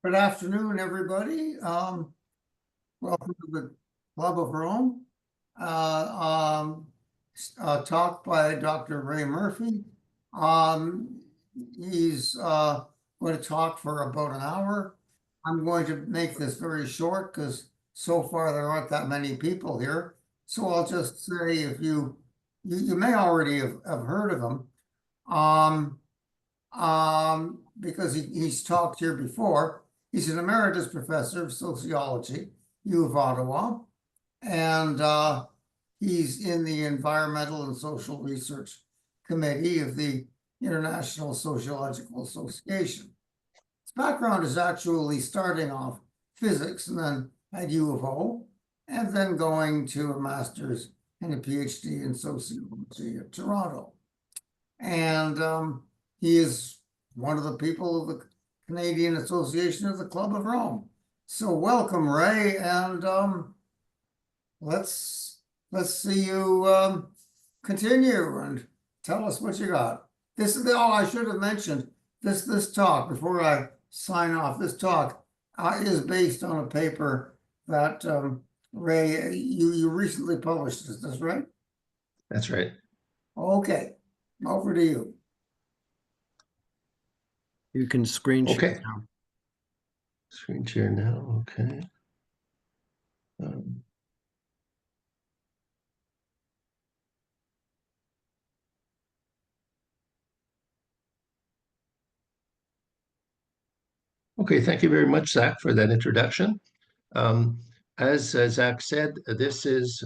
Good afternoon, everybody. Welcome to the Club of Rome. Talk by Dr. Ray Murphy. He's going to talk for about an hour. I'm going to make this very short because so far there aren't that many people here. So I'll just say if you may already have heard of him. Because he's talked here before. He's an emeritus professor of sociology, U of Ottawa, and he's in the Environmental and Social Research Committee of the International Sociological Association. His background is actually starting off physics and then at U of O, and then going to a master's and a PhD in sociology at Toronto. And he is one of the people of the Canadian Association of the Club of Rome. So welcome, Ray, and let's see you continue and tell us what you got. This is I should have mentioned this talk before I sign off. This talk is based on a paper that Ray you recently published. Is this right? That's right. Okay, over to you. You can screen share Okay. now. Screen share now. Okay. Okay, thank you very much, Zach, for that introduction. As Zach said, this is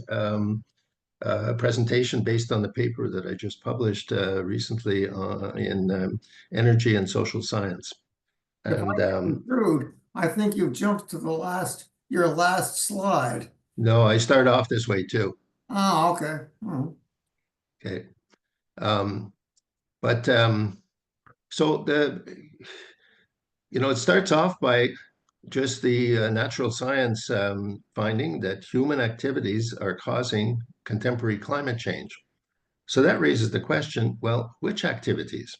a presentation based on the paper that I just published recently in Energy and Social Science. If And I can intrude, I think you've jumped to your last slide. no, I start off this way too. Oh, okay. Oh. Okay. So it starts off by just the natural science finding that human activities are causing contemporary climate change. So that raises the question, well, which activities?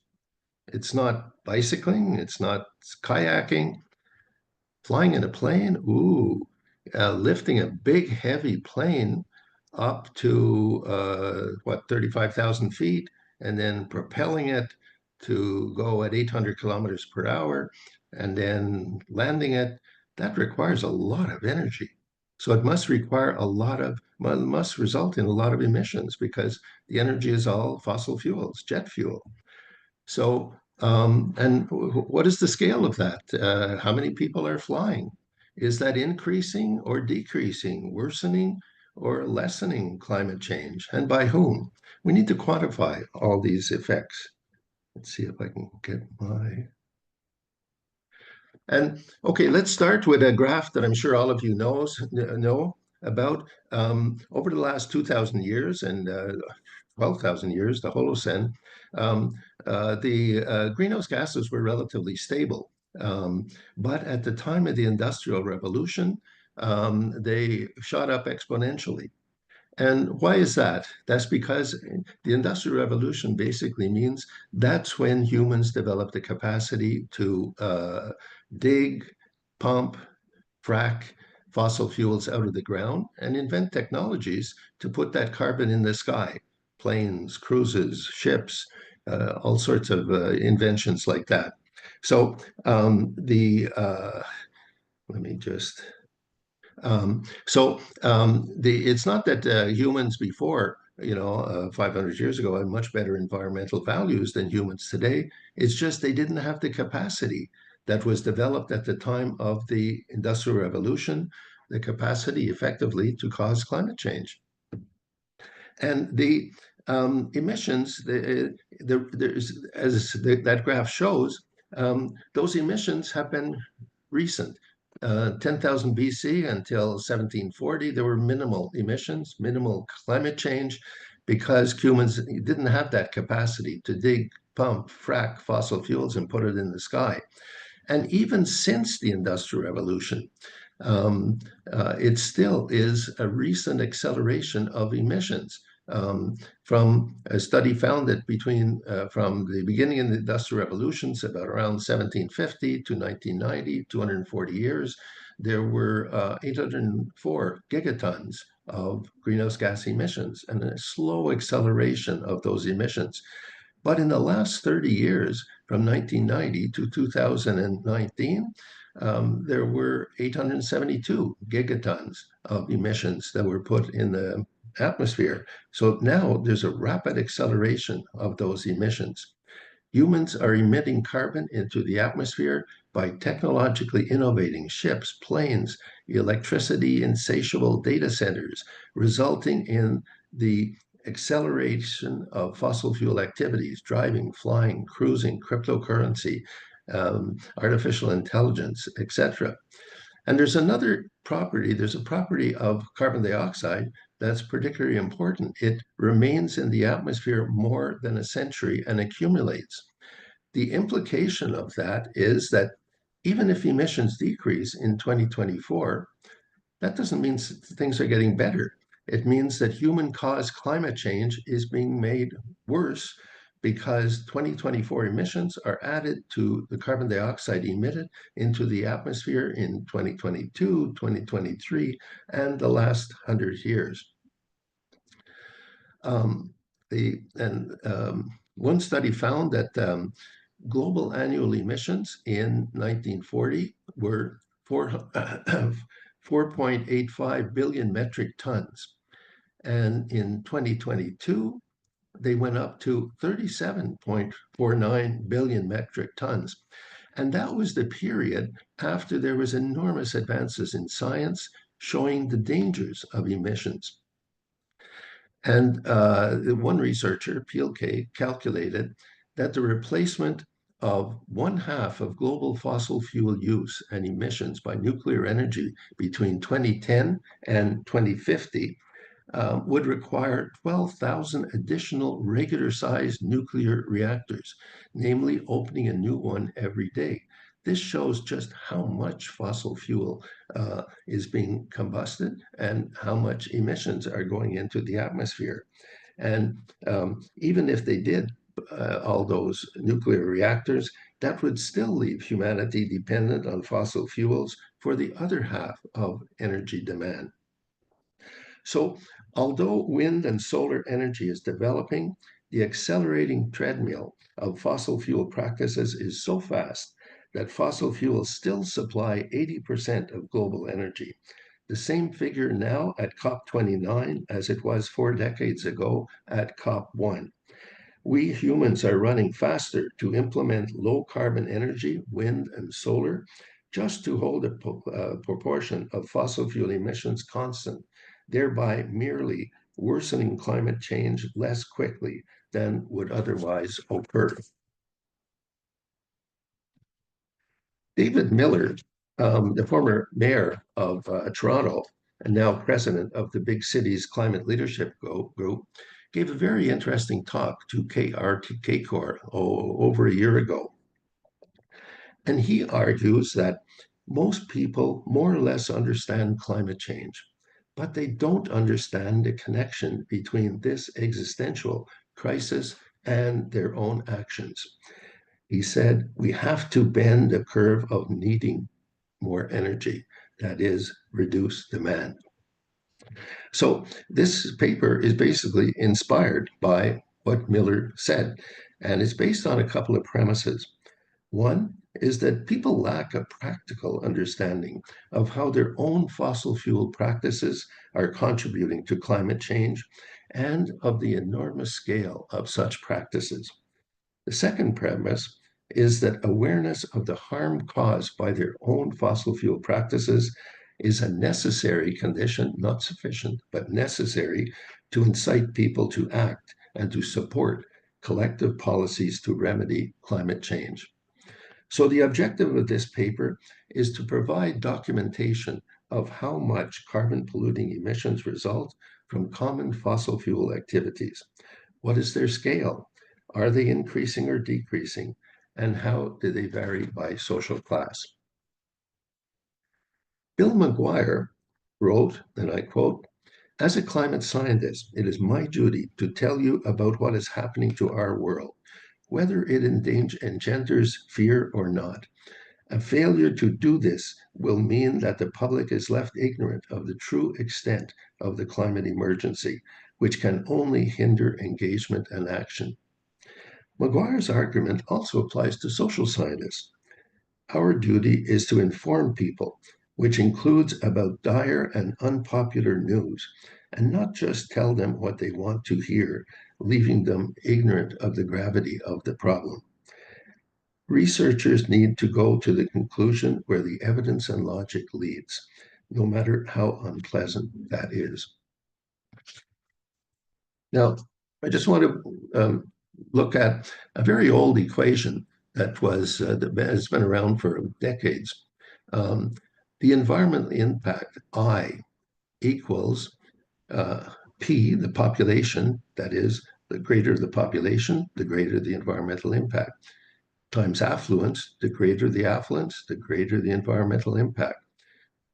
It's not bicycling, it's not kayaking, flying in a plane, lifting a big heavy plane up to 35,000 feet, and then propelling it to go at 800 kilometers per hour, and then landing it. That requires a lot of energy. So it must must result in a lot of emissions because the energy is all fossil fuels, jet fuel. So, and what is the scale of that? How many people are flying? Is that increasing or decreasing, worsening or lessening climate change? And by whom? We need to quantify all these effects. Let's see if I can get my... And okay, let's start with a graph that I'm sure all of you know about. Over the last 2,000 years and 12,000 years, the Holocene, the greenhouse gases were relatively stable. But at the time of the Industrial Revolution, they shot up exponentially. And why is that? That's because the Industrial Revolution basically means that's when humans developed the capacity to dig, pump, frack fossil fuels out of the ground and invent technologies to put that carbon in the sky. Planes, cruises, ships, all sorts of inventions like that. So let me just... it's not that humans before, 500 years ago had much better environmental values than humans today. It's just they didn't have the capacity that was developed at the time of the Industrial Revolution, the capacity effectively to cause climate change. And the emissions, that graph shows, those emissions have been recent. 10,000 BC until 1740, there were minimal emissions, minimal climate change, because humans didn't have that capacity to dig, pump, frack fossil fuels and put it in the sky. And even since the Industrial Revolution, it still is a recent acceleration of emissions. From a study found that from the beginning of the Industrial Revolutions, about around 1750 to 1990, 240 years, there were 804 gigatons of greenhouse gas emissions and a slow acceleration of those emissions. But in the last 30 years, from 1990 to 2019, there were 872 gigatons of emissions that were put in the atmosphere. So now there's a rapid acceleration of those emissions. Humans are emitting carbon into the atmosphere by technologically innovating ships, planes, electricity, insatiable data centers, resulting in the acceleration of fossil fuel activities, driving, flying, cruising, cryptocurrency, artificial intelligence, etc. And there's a property of carbon dioxide that's particularly important. It remains in the atmosphere more than a century and accumulates. The implication of that is that even if emissions decrease in 2024, that doesn't mean things are getting better. It means that human-caused climate change is being made worse because 2024 emissions are added to the carbon dioxide emitted into the atmosphere in 2022, 2023, and the last 100 years. One study found that global annual emissions in 1940 were 4.85 billion metric tons. And in 2022, they went up to 37.49 billion metric tons. And that was the period after there was enormous advances in science showing the dangers of emissions. And one researcher, Palgrave, calculated that the replacement of 1/2 of global fossil fuel use and emissions by nuclear energy between 2010 and 2050 would require 12,000 additional regular-sized nuclear reactors, namely opening a new one every day. This shows just how much fossil fuel is being combusted and how much emissions are going into the atmosphere. And even if they did all those nuclear reactors, that would still leave humanity dependent on fossil fuels for the other half of energy demand. So although wind and solar energy is developing, the accelerating treadmill of fossil fuel practices is so fast that fossil fuels still supply 80% of global energy. The same figure now at COP29 as it was 4 decades ago at COP1. We humans are running faster to implement low carbon energy, wind and solar, just to hold a proportion of fossil fuel emissions constant, thereby merely worsening climate change less quickly than would otherwise occur. David Miller, the former mayor of Toronto and now president of the Big Cities Climate Leadership Group, gave a very interesting talk to Cacor over a year ago. And he argues that most people more or less understand climate change, but they don't understand the connection between this existential crisis and their own actions. He said, we have to bend the curve of needing more energy, that is, reduce demand. So this paper is basically inspired by what Miller said, and it's based on a couple of premises. One is that people lack a practical understanding of how their own fossil fuel practices are contributing to climate change and of the enormous scale of such practices. The second premise is that awareness of the harm caused by their own fossil fuel practices is a necessary condition, not sufficient, but necessary to incite people to act and to support collective policies to remedy climate change. So the objective of this paper is to provide documentation of how much carbon polluting emissions result from common fossil fuel activities. What is their scale? Are they increasing or decreasing? And how do they vary by social class? Bill McGuire wrote, and I quote, As a climate scientist, it is my duty to tell you about what is happening to our world, whether it engenders fear or not. A failure to do this will mean that the public is left ignorant of the true extent of the climate emergency, which can only hinder engagement and action. Maguire's argument also applies to social scientists. Our duty is to inform people, which includes about dire and unpopular news, and not just tell them what they want to hear, leaving them ignorant of the gravity of the problem. Researchers need to go to the conclusion where the evidence and logic leads, no matter how unpleasant that is. Now, I just want to look at a very old equation that has been around for decades. The environmental impact, I, equals P, the population, that is, the greater the population, the greater the environmental impact, times affluence, the greater the affluence, the greater the environmental impact,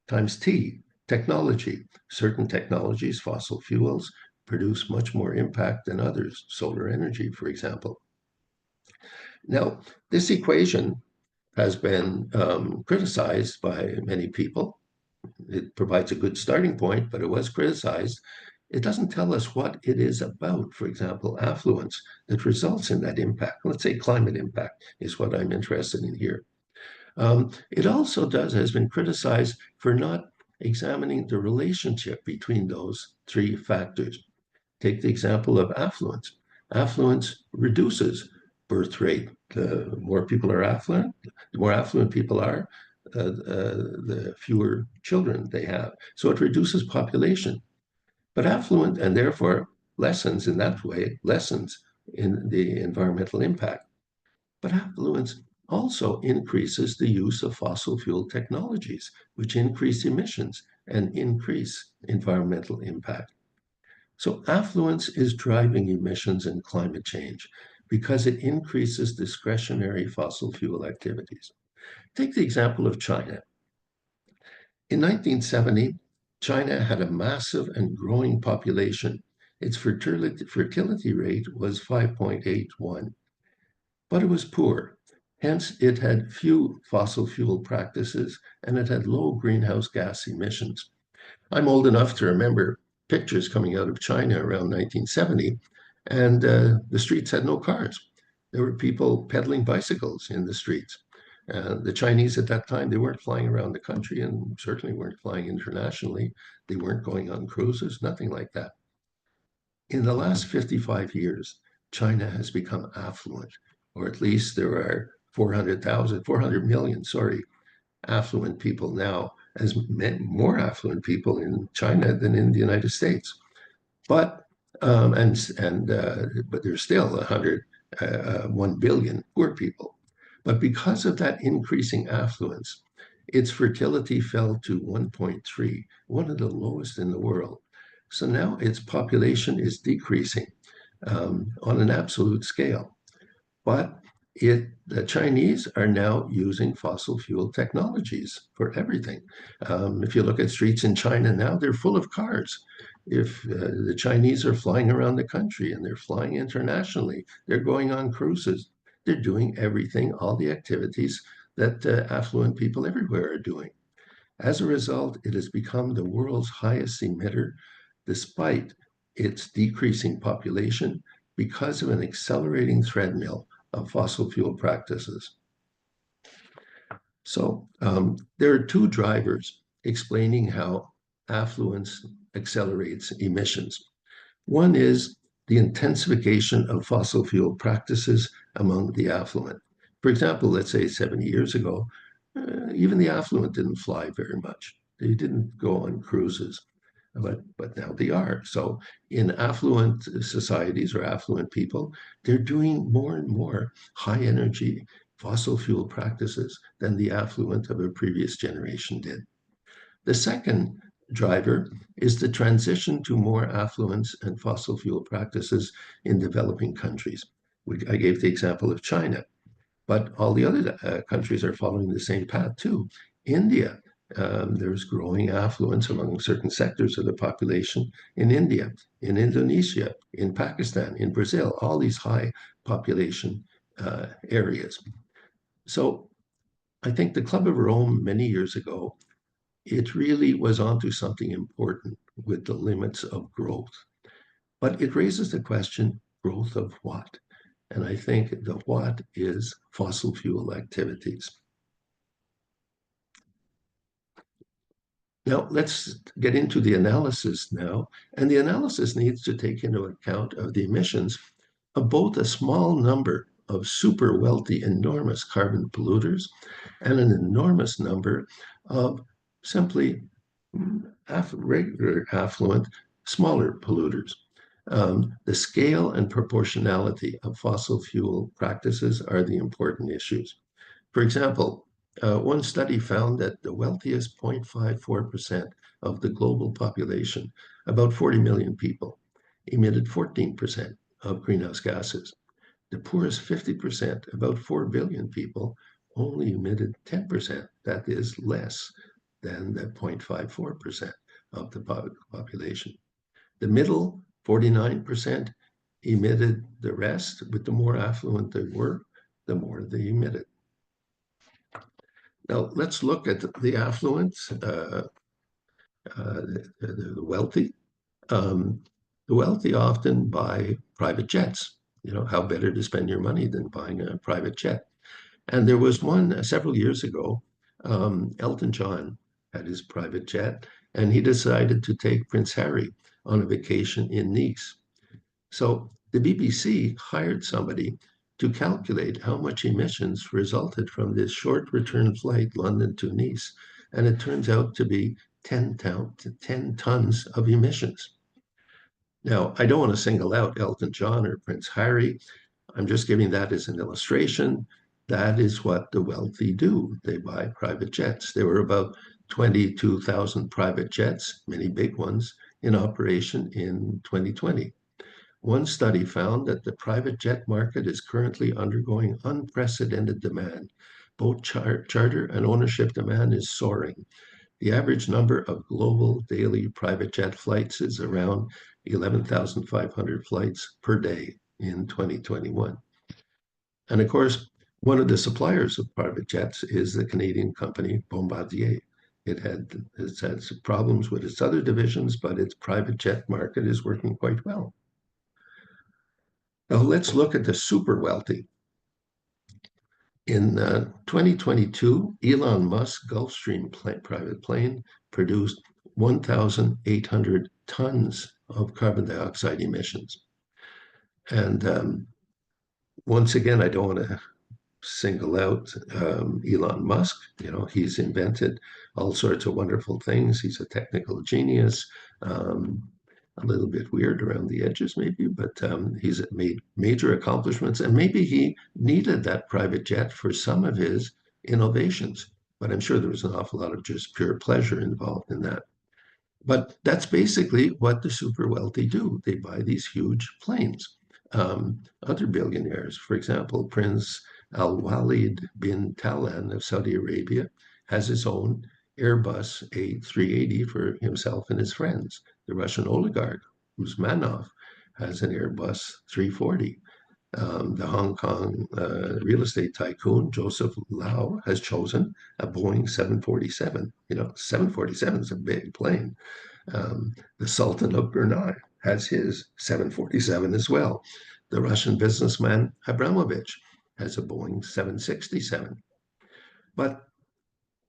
times T, technology. Certain technologies, fossil fuels, produce much more impact than others, solar energy, for example. Now, this equation has been criticized by many people. It provides a good starting point, but it was criticized. It doesn't tell us what it is about, for example, affluence that results in that impact. Let's say climate impact is what I'm interested in here. It also has been criticized for not examining the relationship between those three factors. Take the example of affluence. Affluence reduces birth rate. The more people are affluent, the more affluent people are, the fewer children they have. So it reduces population. But affluent, and therefore lessens in that way, lessens in the environmental impact. But affluence also increases the use of fossil fuel technologies, which increase emissions and increase environmental impact. So affluence is driving emissions and climate change because it increases discretionary fossil fuel activities. Take the example of China. In 1970, China had a massive and growing population. Its fertility rate was 5.81, but it was poor. Hence, it had few fossil fuel practices and it had low greenhouse gas emissions. I'm old enough to remember pictures coming out of China around 1970, and the streets had no cars. There were people pedaling bicycles in the streets. The Chinese at that time, they weren't flying around the country and certainly weren't flying internationally. They weren't going on cruises, nothing like that. In the last 55 years, China has become affluent, or at least there are 400 million, affluent people now, as more affluent people in China than in the United States. But but there's still 1 billion poor people. But because of that increasing affluence, its fertility fell to 1.3, one of the lowest in the world. So now its population is decreasing on an absolute scale. But the Chinese are now using fossil fuel technologies for everything. If you look at streets in China now, they're full of cars. If the Chinese are flying around the country and they're flying internationally, they're going on cruises, they're doing everything, all the activities that affluent people everywhere are doing. As a result, it has become the world's highest emitter, despite its decreasing population, because of an accelerating treadmill of fossil fuel practices. So there are two drivers explaining how affluence accelerates emissions. One is the intensification of fossil fuel practices among the affluent. For example, let's say 70 years ago, even the affluent didn't fly very much. They didn't go on cruises, but now they are. So in affluent societies or affluent people, they're doing more and more high energy fossil fuel practices than the affluent of a previous generation did. The second driver is the transition to more affluence and fossil fuel practices in developing countries. I gave the example of China, but all the other countries are following the same path too. India There's growing affluence among certain sectors of the population in India, in Indonesia, in Pakistan, in Brazil, all these high population areas. So I think the Club of Rome many years ago, it really was onto something important with the limits of growth. But it raises the question, growth of what? And I think the what is fossil fuel activities. Now, let's get into the analysis now. And the analysis needs to take into account of the emissions of both a small number of super wealthy, enormous carbon polluters and an enormous number of simply regular, affluent, smaller polluters. The scale and proportionality of fossil fuel practices are the important issues. For example, one study found that the wealthiest 0.54% of the global population, about 40 million people, emitted 14% of greenhouse gases. The poorest 50%, about 4 billion people, only emitted 10%, that is less than the 0.54% of the population. The middle 49% emitted the rest, but the more affluent they were, the more they emitted. Now, let's look at the affluent, the wealthy. The wealthy often buy private jets. You know, how better to spend your money than buying a private jet? And there was one several years ago, Elton John had his private jet, and he decided to take Prince Harry on a vacation in Nice. So the BBC hired somebody to calculate how much emissions resulted from this short return flight, London to Nice. And it turns out to be 10 tons of emissions. Now, I don't want to single out Elton John or Prince Harry. I'm just giving that as an illustration. That is what the wealthy do. They buy private jets. There were about 22,000 private jets, many big ones, in operation in 2020. One study found that the private jet market is currently undergoing unprecedented demand. Both charter and ownership demand is soaring. The average number of global daily private jet flights is around 11,500 flights per day in 2021. And of course, one of the suppliers of private jets is the Canadian company Bombardier. It's had some problems with its other divisions, but its private jet market is working quite well. Now let's look at the super wealthy. In 2022, Elon Musk's Gulfstream private plane produced 1,800 tons of carbon dioxide emissions. And once again, I don't want to single out Elon Musk. You know, he's invented all sorts of wonderful things. He's a technical genius. A little bit weird around the edges, maybe, but he's made major accomplishments. And maybe he needed that private jet for some of his innovations. But I'm sure there was an awful lot of just pure pleasure involved in that. But that's basically what the super wealthy do. They buy these huge planes. Other billionaires, for example, Prince Al-Walid bin Talal of Saudi Arabia has his own Airbus A380 for himself and his friends. The Russian oligarch, Usmanov, has an Airbus 340. The Hong Kong real estate tycoon, Joseph Lau, has chosen a Boeing 747. You know, 747 is a big plane. The Sultan of Brunei has his 747 as well. The Russian businessman Abramovich has a Boeing 767. But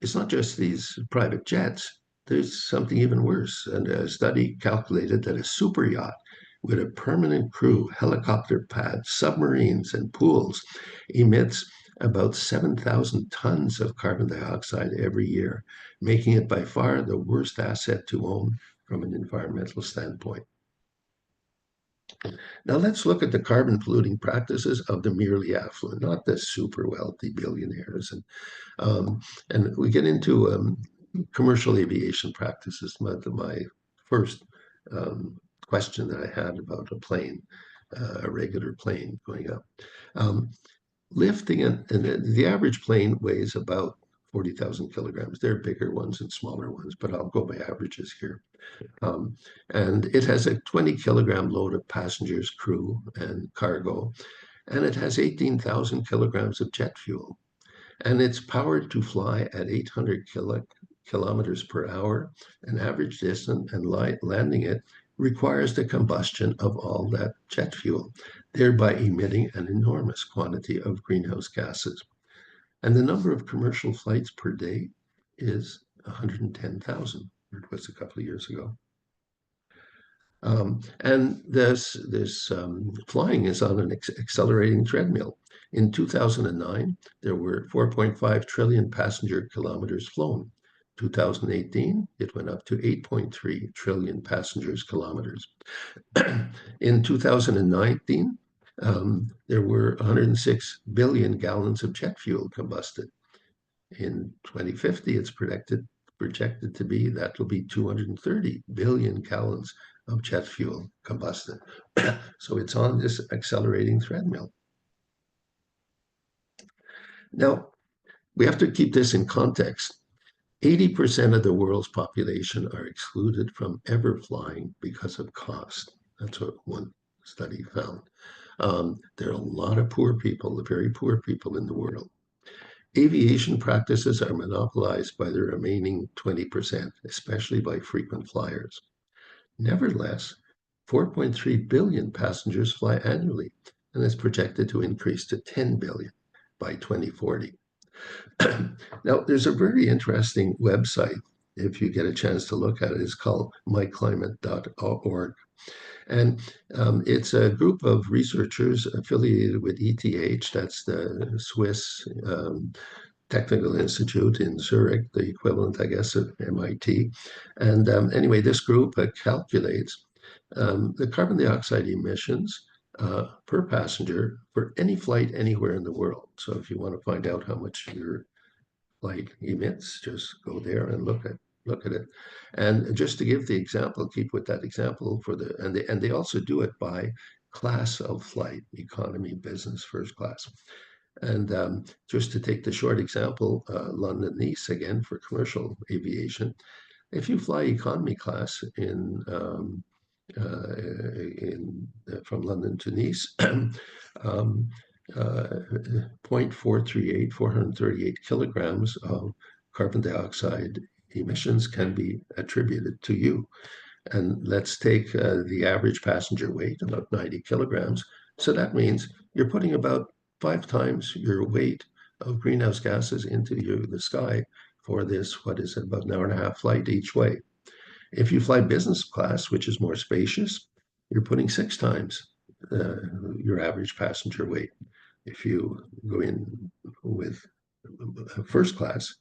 it's not just these private jets. There's something even worse. And a study calculated that a super yacht with a permanent crew, helicopter pads, submarines, and pools emits about 7,000 tons of carbon dioxide every year, making it by far the worst asset to own from an environmental standpoint. Now let's look at the carbon polluting practices of the merely affluent, not the super wealthy billionaires. And we get into commercial aviation practices. My first question that I had about a plane, a regular plane going up. Lifting, and the average plane weighs about 40,000 kilograms. There are bigger ones and smaller ones, but I'll go by averages here. And it has a 20 kilogram load of passengers, crew, and cargo, and it has 18,000 kilograms of jet fuel. And it's powered to fly at 800 kilometers per hour, an average distance, and landing it requires the combustion of all that jet fuel, thereby emitting an enormous quantity of greenhouse gases. And the number of commercial flights per day is 110,000. It was a couple of years ago. And this flying is on an accelerating treadmill. In 2009, there were 4.5 trillion passenger kilometers flown. 2018, it went up to 8.3 trillion passengers kilometers. In 2019, there were 106 billion gallons of jet fuel combusted. In 2050, it's projected to be, that will be 230 billion gallons of jet fuel combusted. So it's on this accelerating treadmill. Now, we have to keep this in context. 80% of the world's population are excluded from ever flying because of cost. That's what one study found. There are a lot of poor people, very poor people in the world. Aviation practices are monopolized by the remaining 20%, especially by frequent flyers. Nevertheless, 4.3 billion passengers fly annually, and it's projected to increase to 10 billion by 2040. Now, there's a very interesting website, if you get a chance to look at it. It's called myclimate.org. And it's a group of researchers affiliated with ETH, that's the Swiss Technical Institute in Zurich, the equivalent, I guess, of MIT. And anyway, this group calculates the carbon dioxide emissions per passenger for any flight anywhere in the world. So if you want to find out how much your flight emits, just go there and look at it. And just to give the example, keep with that example and they also do it by class of flight: economy, business, first class. And just to take the short example, London-Nice, again, for commercial aviation, if you fly economy class from London to Nice, 438 kilograms of carbon dioxide emissions can be attributed to you. And let's take the average passenger weight, about 90 kilograms. So that means you're putting about 5 times your weight of greenhouse gases into the sky for this, what is it, about an hour and a half flight each way. If you fly business class, which is more spacious, you're putting 6 times your average passenger weight. If you go in with first class,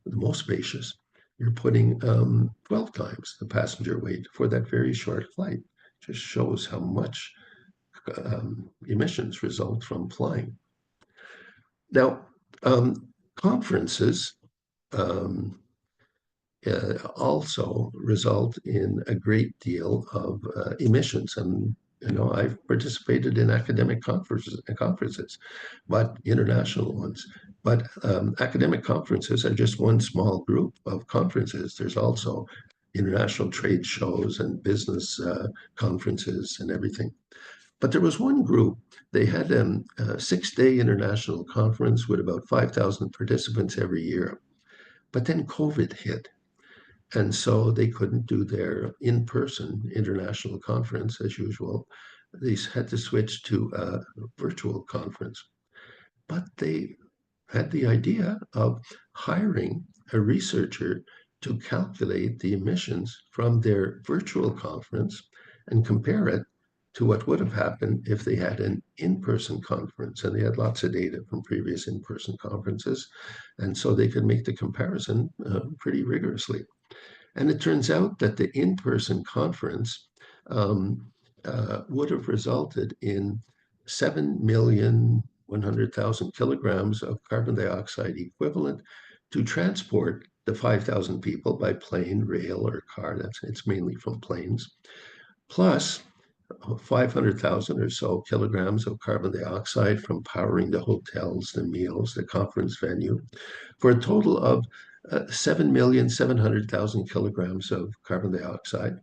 the most spacious, you're putting 12 times the passenger weight for that very short flight. Just shows how much emissions result from flying. Now, conferences also result in a great deal of emissions. And I've participated in academic conferences, but international ones. But academic conferences are just one small group of conferences. There's also international trade shows and business conferences and everything. But there was one group, they had a 6-day international conference with about 5,000 participants every year. But then COVID hit. And so they couldn't do their in-person international conference as usual. They had to switch to a virtual conference. But they had the idea of hiring a researcher to calculate the emissions from their virtual conference and compare it to what would have happened if they had an in-person conference. And they had lots of data from previous in-person conferences. And so they could make the comparison pretty rigorously. And it turns out that the in-person conference would have resulted in 7,100,000 kilograms of carbon dioxide equivalent to transport the 5,000 people by plane, rail, or car. It's mainly from planes. Plus, 500,000 or so kilograms of carbon dioxide from powering the hotels, the meals, the conference venue, for a total of 7,700,000 kilograms of carbon dioxide,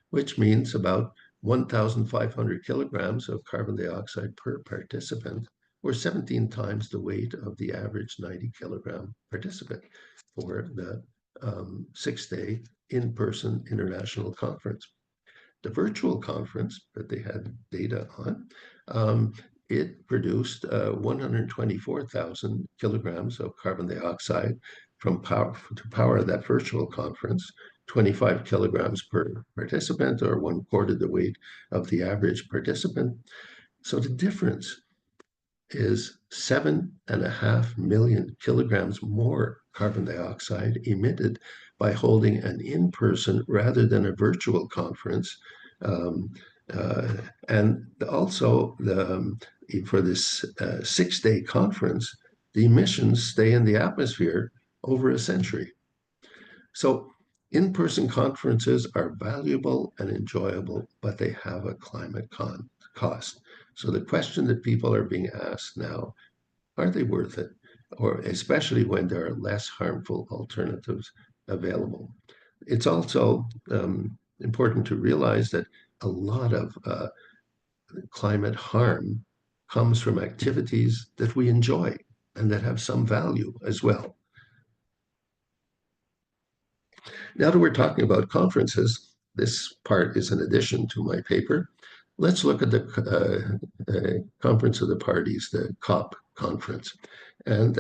which means about 1,500 kilograms of carbon dioxide per participant, or 17 times the weight of the average 90-kilogram participant for the 6-day in-person international conference. The virtual conference that they had data on, it produced 124,000 kilograms of carbon dioxide from to power that virtual conference, 25 kilograms per participant, or 1/4 the weight of the average participant. So the difference is 7.5 million kilograms more carbon dioxide emitted by holding an in-person rather than a virtual conference. Um, and also, for this 6-day conference, the emissions stay in the atmosphere over a century. So in-person conferences are valuable and enjoyable, but they have a climate cost. So the question that people are being asked now, are they worth it? Or especially when there are less harmful alternatives available. It's also important to realize that a lot of climate harm comes from activities that we enjoy and that have some value as well. Now that we're talking about conferences, this part is an addition to my paper. Let's look at the Conference of the Parties, the COP conference. And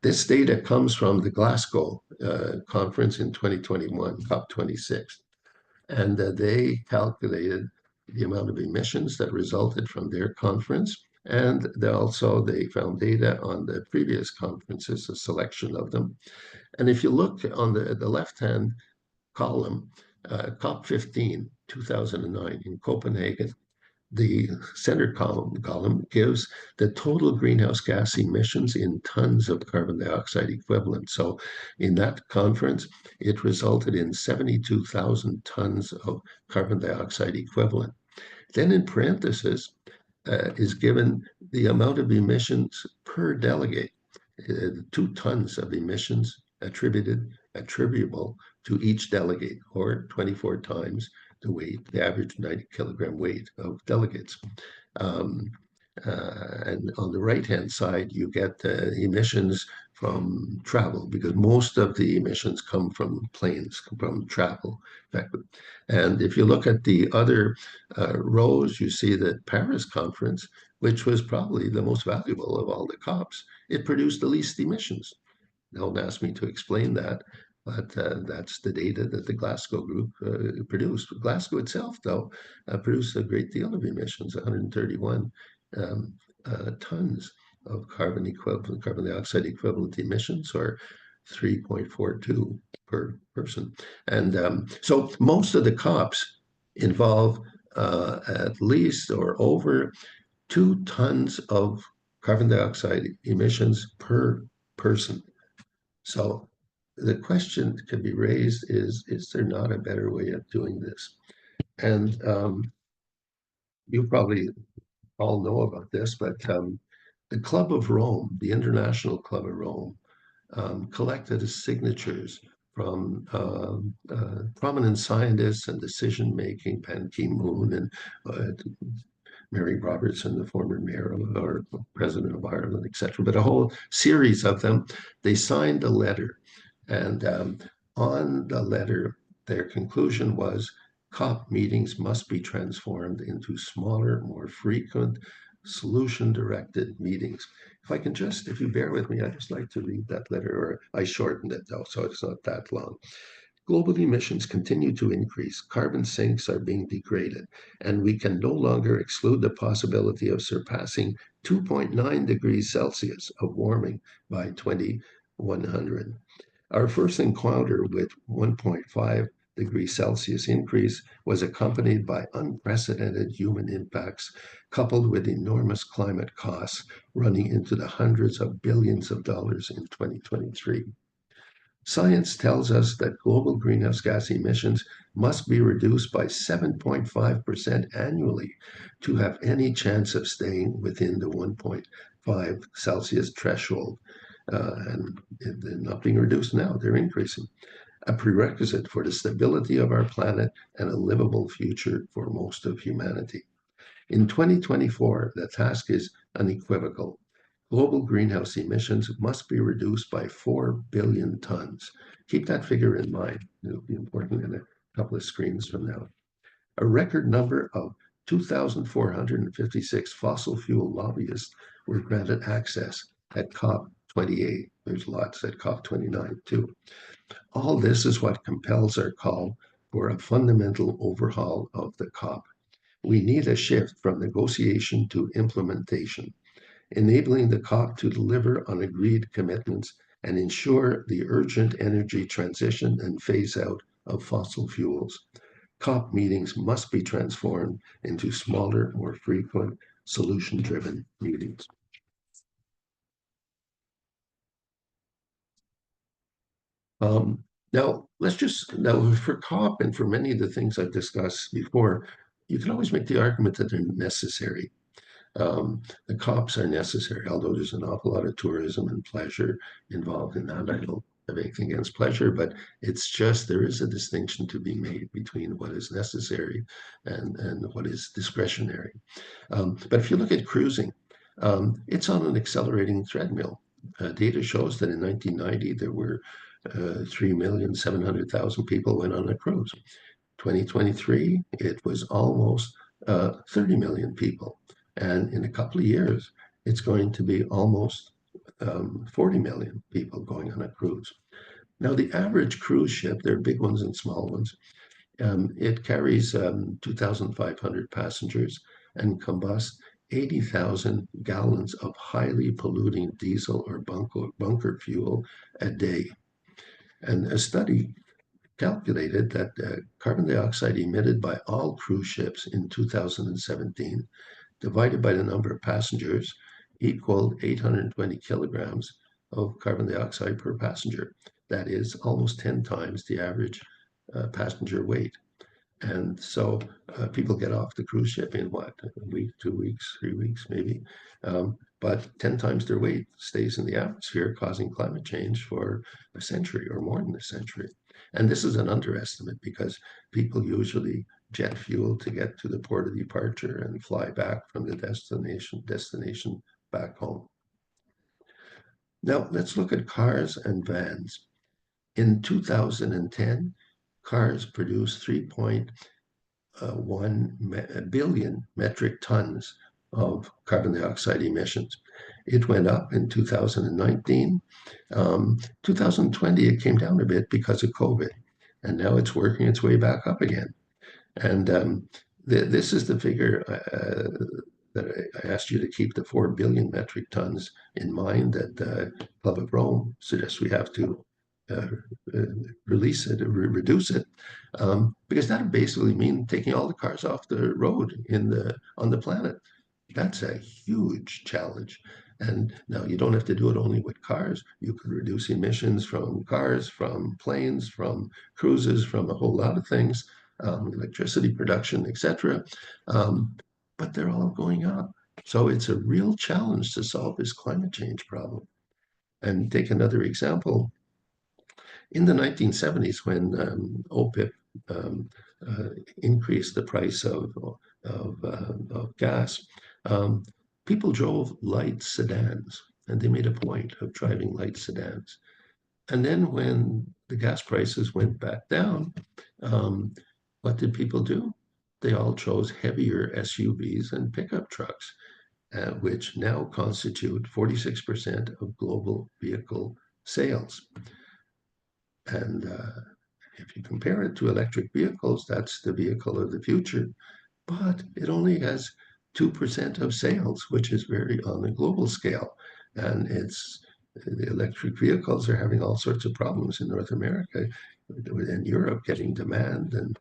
this data comes from the Glasgow conference in 2021, COP26. And they calculated the amount of emissions that resulted from their conference. And they found data on the previous conferences, a selection of them. And if you look on the left-hand column, COP15, 2009 in Copenhagen, the center column gives the total greenhouse gas emissions in tons of carbon dioxide equivalent. So in that conference, it resulted in 72,000 tons of carbon dioxide equivalent. Then in parentheses is given the amount of emissions per delegate, 2 tons of emissions attributable to each delegate, or 24 times the weight, the average 90-kilogram weight of delegates. And on the right-hand side, you get the emissions from travel, because most of the emissions come from planes, from travel. And if you look at the other rows, you see that Paris conference, which was probably the most valuable of all the COPs, it produced the least emissions. Don't ask me to explain that, but that's the data that the Glasgow group produced. Glasgow itself, though, produced a great deal of emissions, 131 tons of carbon dioxide equivalent emissions, or 3.42 per person. And so most of the COPs involve at least or over 2 tons of carbon dioxide emissions per person. So the question that can be raised is there not a better way of doing this? And you probably all know about this, but the Club of Rome, the International Club of Rome, collected signatures from prominent scientists and decision-making, Ban Ki-moon and Mary Robertson, the former mayor or president of Ireland, etc. But a whole series of them, they signed a letter. And on the letter, their conclusion was COP meetings must be transformed into smaller, more frequent, solution-directed meetings. If you bear with me, I'd just like to read that letter, or I shortened it though, so it's not that long. Global emissions continue to increase, carbon sinks are being degraded, and we can no longer exclude the possibility of surpassing 2.9 degrees Celsius of warming by 2100. Our first encounter with 1.5 degrees Celsius increase was accompanied by unprecedented human impacts, coupled with enormous climate costs running into the hundreds of billions of dollars in 2023. Science tells us that global greenhouse gas emissions must be reduced by 7.5% annually to have any chance of staying within the 1.5 Celsius threshold. And they're not being reduced now, they're increasing. A prerequisite for the stability of our planet and a livable future for most of humanity. In 2024, the task is unequivocal. Global greenhouse emissions must be reduced by 4 billion tons. Keep that figure in mind. It'll be important in a couple of screens from now. A record number of 2,456 fossil fuel lobbyists were granted access at COP28. There's lots at COP29 too. All this is what compels our call for a fundamental overhaul of the COP. We need a shift from negotiation to implementation, enabling the COP to deliver on agreed commitments and ensure the urgent energy transition and phase out of fossil fuels. COP meetings must be transformed into smaller, more frequent, solution-driven meetings. Now for COP and for many of the things I've discussed before, you can always make the argument that they're necessary. The COPs are necessary, although there's an awful lot of tourism and pleasure involved in that. I don't have anything against pleasure, but it's just there is a distinction to be made between what is necessary and what is discretionary. But if you look at cruising, it's on an accelerating treadmill. Data shows that in 1990, there were 3,700,000 people went on a cruise. 2023, it was almost 30 million people. And in a couple of years, it's going to be almost 40 million people going on a cruise. Now, the average cruise ship, there are big ones and small ones, it carries 2,500 passengers and combusts 80,000 gallons of highly polluting diesel or bunker fuel a day. And a study calculated that carbon dioxide emitted by all cruise ships in 2017, divided by the number of passengers, equaled 820 kilograms of carbon dioxide per passenger. That is almost 10 times the average passenger weight. And so people get off the cruise ship in what, a week, 2 weeks, 3 weeks, maybe. But 10 times their weight stays in the atmosphere, causing climate change for a century or more than a century. And this is an underestimate because people usually jet fuel to get to the port of departure and fly back from the destination back home. Now let's look at cars and vans. In 2010, cars produced 3.1 billion metric tons of carbon dioxide emissions. It went up in 2019. 2020, it came down a bit because of COVID, and now it's working its way back up again. And this is the figure that I asked you to keep, the 4 billion metric tons in mind that the Club of Rome suggests we have to reduce it, because that would basically mean taking all the cars off the road on the planet. That's a huge challenge. And now you don't have to do it only with cars. You could reduce emissions from cars, from planes, from cruises, from a whole lot of things, electricity production, etc. But they're all going up. So it's a real challenge to solve this climate change problem. And take another example. In the 1970s, when OPIP increased the price of gas, people drove light sedans, and they made a point of driving light sedans. And then when the gas prices went back down, what did people do? They all chose heavier SUVs and pickup trucks, which now constitute 46% of global vehicle sales. And if you compare it to electric vehicles, that's the vehicle of the future, but it only has 2% of sales, which is very on a global scale. And the electric vehicles are having all sorts of problems in North America and Europe getting demand. And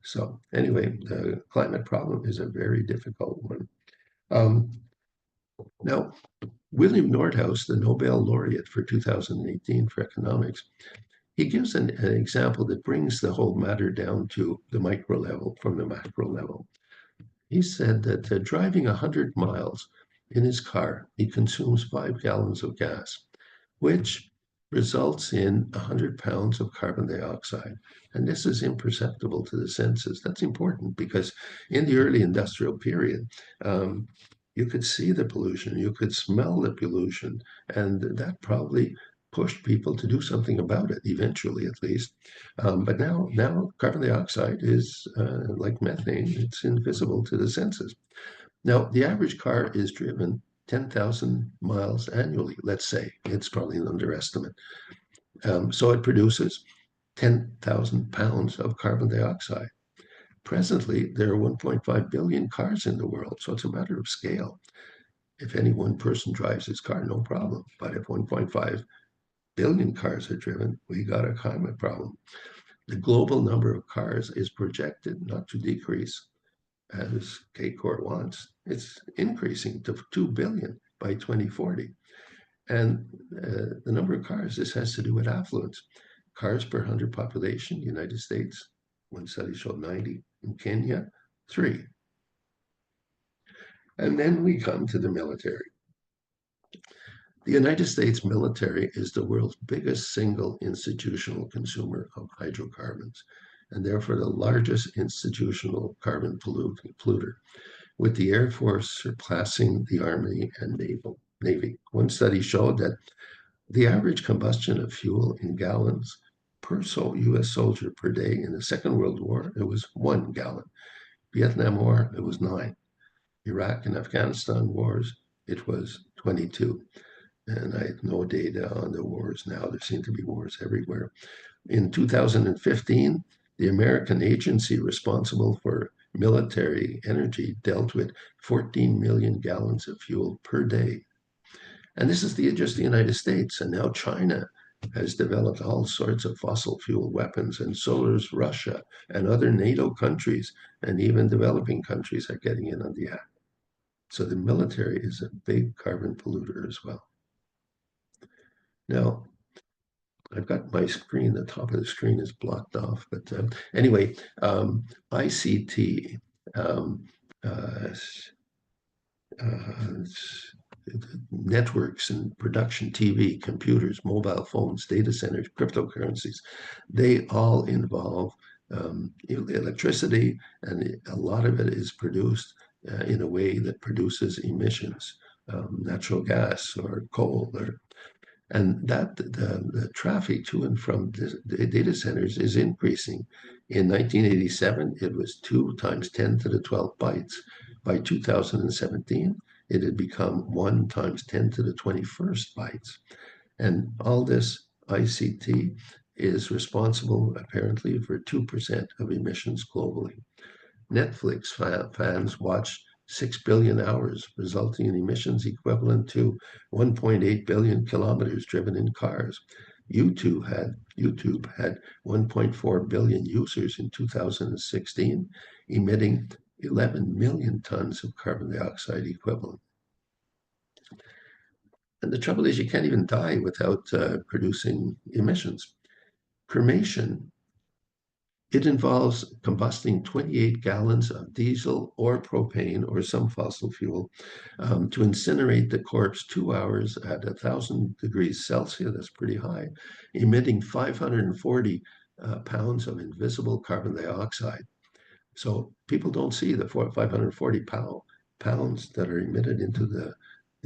so anyway, the climate problem is a very difficult one. Now, William Nordhaus, the Nobel laureate for 2018 for economics, he gives an example that brings the whole matter down to the micro level from the macro level. He said that driving 100 miles in his car, he consumes 5 gallons of gas, which results in 100 pounds of carbon dioxide. And this is imperceptible to the senses. That's important because in the early industrial period, you could see the pollution, you could smell the pollution, and that probably pushed people to do something about it, eventually at least. But now carbon dioxide is like methane, it's invisible to the senses. Now, the average car is driven 10,000 miles annually, let's say. It's probably an underestimate. So it produces 10,000 pounds of carbon dioxide. Presently, there are 1.5 billion cars in the world, so it's a matter of scale. If any one person drives his car, no problem. But if 1.5 billion cars are driven, we got a climate problem. The global number of cars is projected not to decrease as Cacor wants. It's increasing to 2 billion by 2040. And the number of cars, this has to do with affluence. Cars per 100 population, United States, one study showed 90. In Kenya, 3. And then we come to the military. The United States military is the world's biggest single institutional consumer of hydrocarbons, and therefore the largest institutional carbon polluter, with the Air Force surpassing the Army and Navy. One study showed that the average combustion of fuel in gallons per U.S. soldier per day in the Second World War, it was 1 gallon. Vietnam War, it was 9. Iraq and Afghanistan wars, it was 22. And I have no data on the wars now. There seem to be wars everywhere. In 2015, the American agency responsible for military energy dealt with 14 million gallons of fuel per day. And this is just the United States. And now China has developed all sorts of fossil fuel weapons, and so is Russia and other NATO countries, and even developing countries are getting in on the act. So the military is a big carbon polluter as well. Now, I've got my screen, the top of the screen is blocked off, but anyway, ICT, networks and production TV, computers, mobile phones, data centers, cryptocurrencies, they all involve electricity, and a lot of it is produced in a way that produces emissions, natural gas or coal, and that the traffic to and from the data centers is increasing. In 1987, it was 2 times 10 to the 12 bytes. By 2017, it had become 1 times 10 to the 21st bytes. And all this ICT is responsible, apparently, for 2% of emissions globally. Netflix fans watch 6 billion hours, resulting in emissions equivalent to 1.8 billion kilometers driven in cars. YouTube had 1.4 billion users in 2016, emitting 11 million tons of carbon dioxide equivalent. And the trouble is you can't even die without producing emissions. Cremation, it involves combusting 28 gallons of diesel or propane or some fossil fuel to incinerate the corpse 2 hours at 1,000 degrees Celsius, that's pretty high, emitting 540 pounds of invisible carbon dioxide. So people don't see the 540 pounds that are emitted into the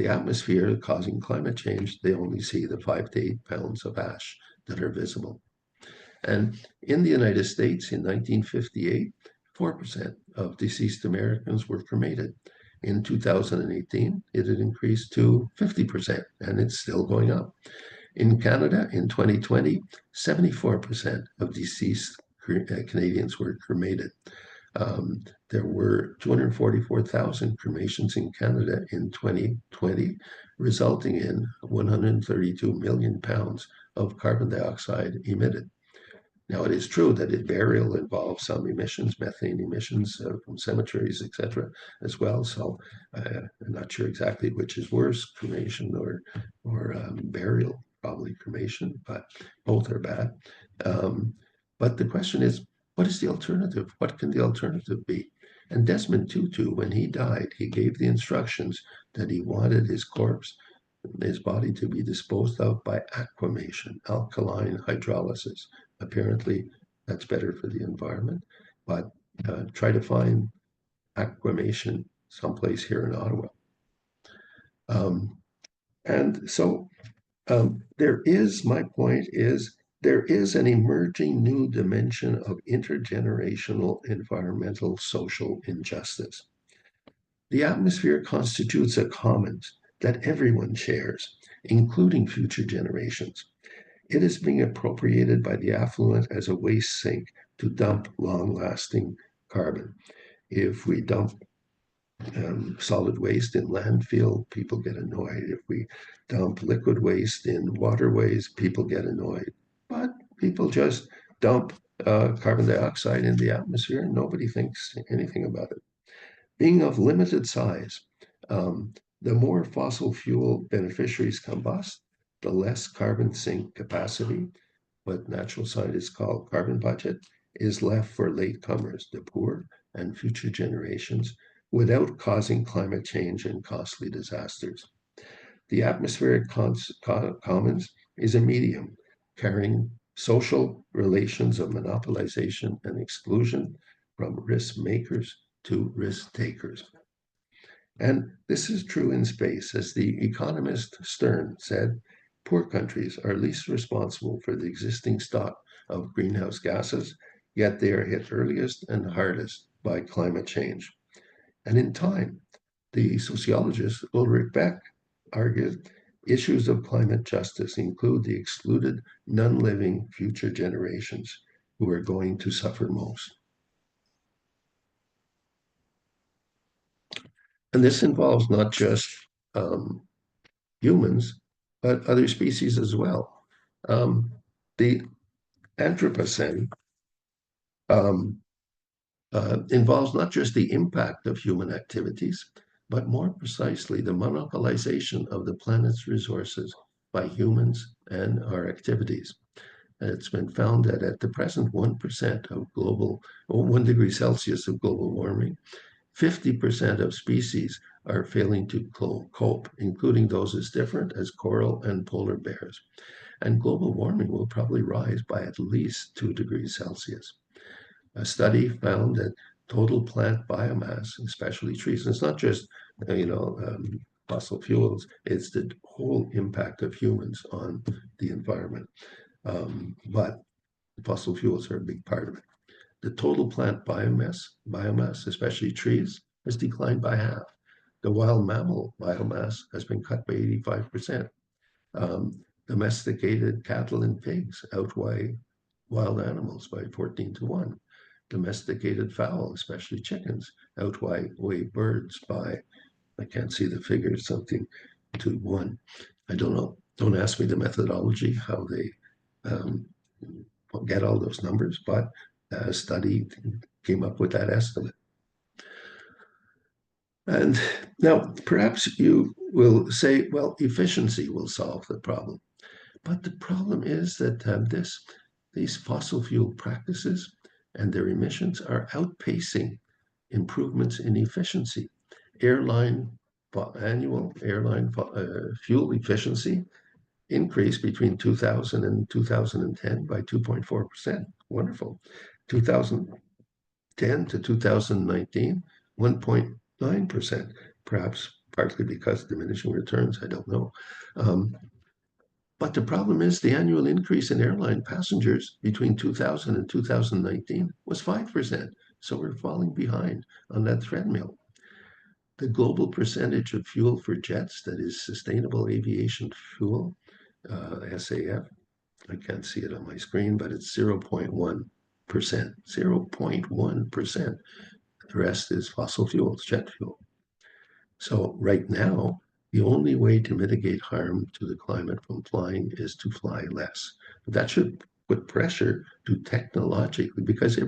atmosphere causing climate change. They only see the 5 to 8 pounds of ash that are visible. And in the United States in 1958, 4% of deceased Americans were cremated. In 2018, it had increased to 50%, and it's still going up. In Canada, in 2020, 74% of deceased Canadians were cremated. There were 244,000 cremations in Canada in 2020, resulting in 132 million pounds of carbon dioxide emitted. Now, it is true that burial involves some emissions, methane emissions from cemeteries, etc., as well. So I'm not sure exactly which is worse, cremation or burial. Probably cremation, but both are bad. But the question is, what is the alternative? What can the alternative be? And Desmond Tutu, when he died, he gave the instructions that he wanted his corpse, his body, to be disposed of by aquamation, alkaline hydrolysis. Apparently, that's better for the environment, but try to find aquamation someplace here in Ottawa. And so my point is, there is an emerging new dimension of intergenerational environmental social injustice. The atmosphere constitutes a commons that everyone shares, including future generations. It is being appropriated by the affluent as a waste sink to dump long-lasting carbon. If we dump solid waste in landfill, people get annoyed. If we dump liquid waste in waterways, people get annoyed. But people just dump carbon dioxide in the atmosphere and nobody thinks anything about it. Being of limited size, the more fossil fuel beneficiaries combust, the less carbon sink capacity, what natural scientists call carbon budget, is left for latecomers, the poor, and future generations, without causing climate change and costly disasters. The atmospheric commons is a medium carrying social relations of monopolization and exclusion from risk makers to risk takers. And this is true in space. As the economist Stern said, poor countries are least responsible for the existing stock of greenhouse gases, yet they are hit earliest and hardest by climate change. And in time, the sociologist Ulrich Beck argued issues of climate justice include the excluded non-living future generations who are going to suffer most. And this involves not just humans, but other species as well. The Anthropocene involves not just the impact of human activities, but more precisely the monopolization of the planet's resources by humans and our activities. And it's been found that at the present 1% of global, or 1 degree Celsius of global warming, 50% of species are failing to cope, including those as different as coral and polar bears. And global warming will probably rise by at least 2 degrees Celsius. A study found that total plant biomass, especially trees, and it's not just, fossil fuels, it's the whole impact of humans on the environment. But fossil fuels are a big part of it. The total plant biomass, especially trees, has declined by half. The wild mammal biomass has been cut by 85%. Domesticated cattle and pigs outweigh wild animals by 14-1. Domesticated fowl, especially chickens, outweigh birds by, I can't see the figure, something to 1. I don't know. Don't ask me the methodology, how they get all those numbers, but a study came up with that estimate. And now perhaps you will say, well, efficiency will solve the problem. But the problem is that these fossil fuel practices and their emissions are outpacing improvements in efficiency. Annual airline fuel efficiency increased between 2000 and 2010 by 2.4%. Wonderful. 2010 to 2019, 1.9%, perhaps partly because of diminishing returns, I don't know. But the problem is the annual increase in airline passengers between 2000 and 2019 was 5%. So we're falling behind on that treadmill. The global percentage of fuel for jets, that is sustainable aviation fuel, SAF, I can't see it on my screen, but it's 0.1%. 0.1%. The rest is fossil fuels, jet fuel. So right now, the only way to mitigate harm to the climate from flying is to fly less. But that should put pressure to technologically, because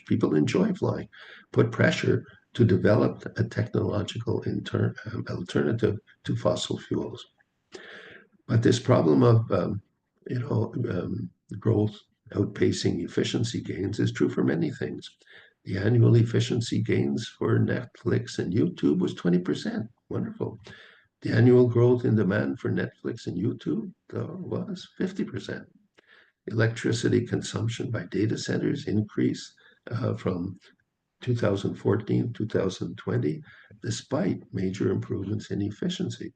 people enjoy flying, put pressure to develop a technological alternative to fossil fuels. But this problem of growth outpacing efficiency gains is true for many things. The annual efficiency gains for Netflix and YouTube was 20%. Wonderful. The annual growth in demand for Netflix and YouTube was 50%. Electricity consumption by data centers increased from 2014 to 2020, despite major improvements in efficiency.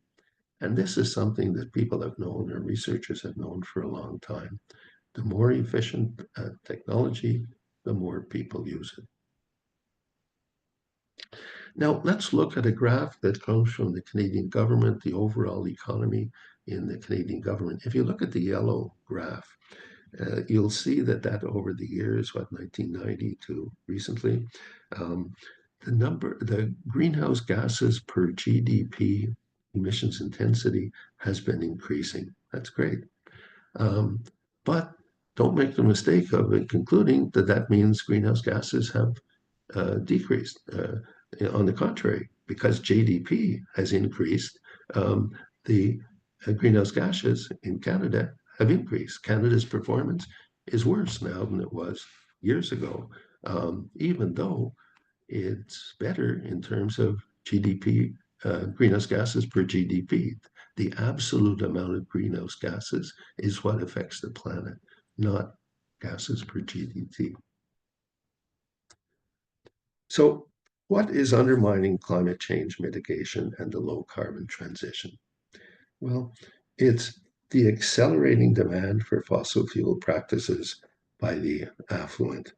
And this is something that people have known, or researchers have known for a long time. The more efficient technology, the more people use it. Now, let's look at a graph that comes from the Canadian government, the overall economy in the Canadian government. If you look at the yellow graph, you'll see that over the years, 1990 to recently, the greenhouse gases per GDP emissions intensity has been increasing. That's great. But don't make the mistake of concluding that means greenhouse gases have decreased. On the contrary, because GDP has increased, the greenhouse gases in Canada have increased. Canada's performance is worse now than it was years ago, even though it's better in terms of GDP, greenhouse gases per GDP. The absolute amount of greenhouse gases is what affects the planet, not gases per GDP. So what is undermining climate change mitigation and the low carbon transition? Well, it's the accelerating demand for fossil fuel practices by the affluent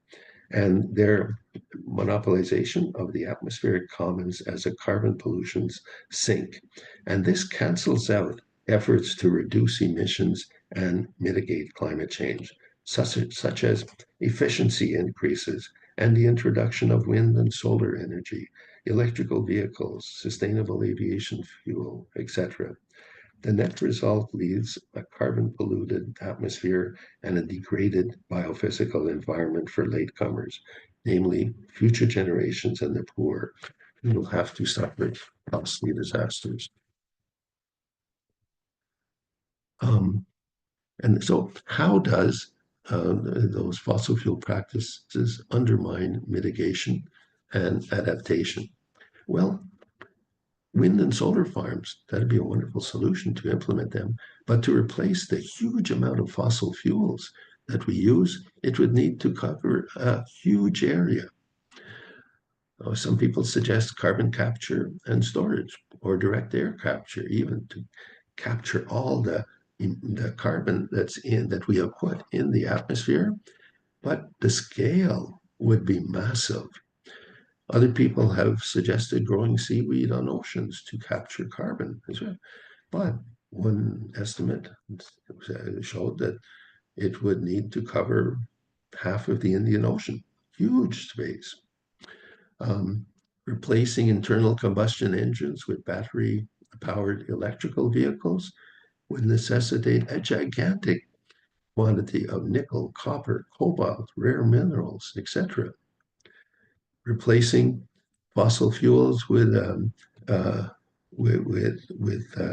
and their monopolization of the atmospheric commons as a carbon pollutions sink. And this cancels out efforts to reduce emissions and mitigate climate change, such as efficiency increases and the introduction of wind and solar energy, electrical vehicles, sustainable aviation fuel, etc. The net result leaves a carbon-polluted atmosphere and a degraded biophysical environment for latecomers, namely future generations and the poor, who will have to suffer costly disasters. And so how does those fossil fuel practices undermine mitigation and adaptation? Well, wind and solar farms, that'd be a wonderful solution to implement them. But to replace the huge amount of fossil fuels that we use, it would need to cover a huge area. Some people suggest carbon capture and storage, or direct air capture, even to capture all the carbon that we have put in the atmosphere. But the scale would be massive. Other people have suggested growing seaweed on oceans to capture carbon as well. But one estimate showed that it would need to cover half of the Indian Ocean, huge space. Replacing internal combustion engines with battery-powered electrical vehicles would necessitate a gigantic quantity of nickel, copper, cobalt, rare minerals, etc. Replacing fossil fuels with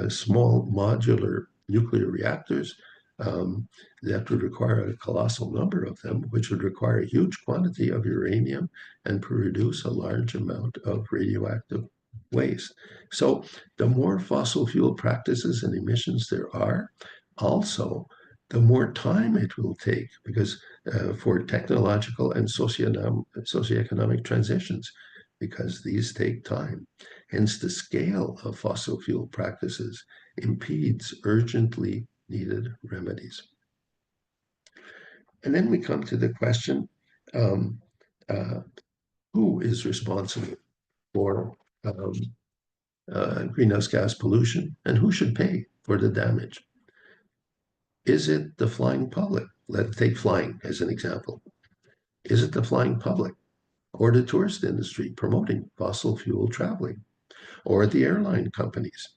small modular nuclear reactors that would require a colossal number of them, which would require a huge quantity of uranium and produce a large amount of radioactive waste. So the more fossil fuel practices and emissions there are, also the more time it will take, because for technological and socioeconomic transitions, because these take time. Hence, the scale of fossil fuel practices impedes urgently needed remedies. And then we come to the question, who is responsible for greenhouse gas pollution, and who should pay for the damage? Is it the flying public? Let's take flying as an example. Is it the flying public, or the tourist industry promoting fossil fuel traveling, or the airline companies,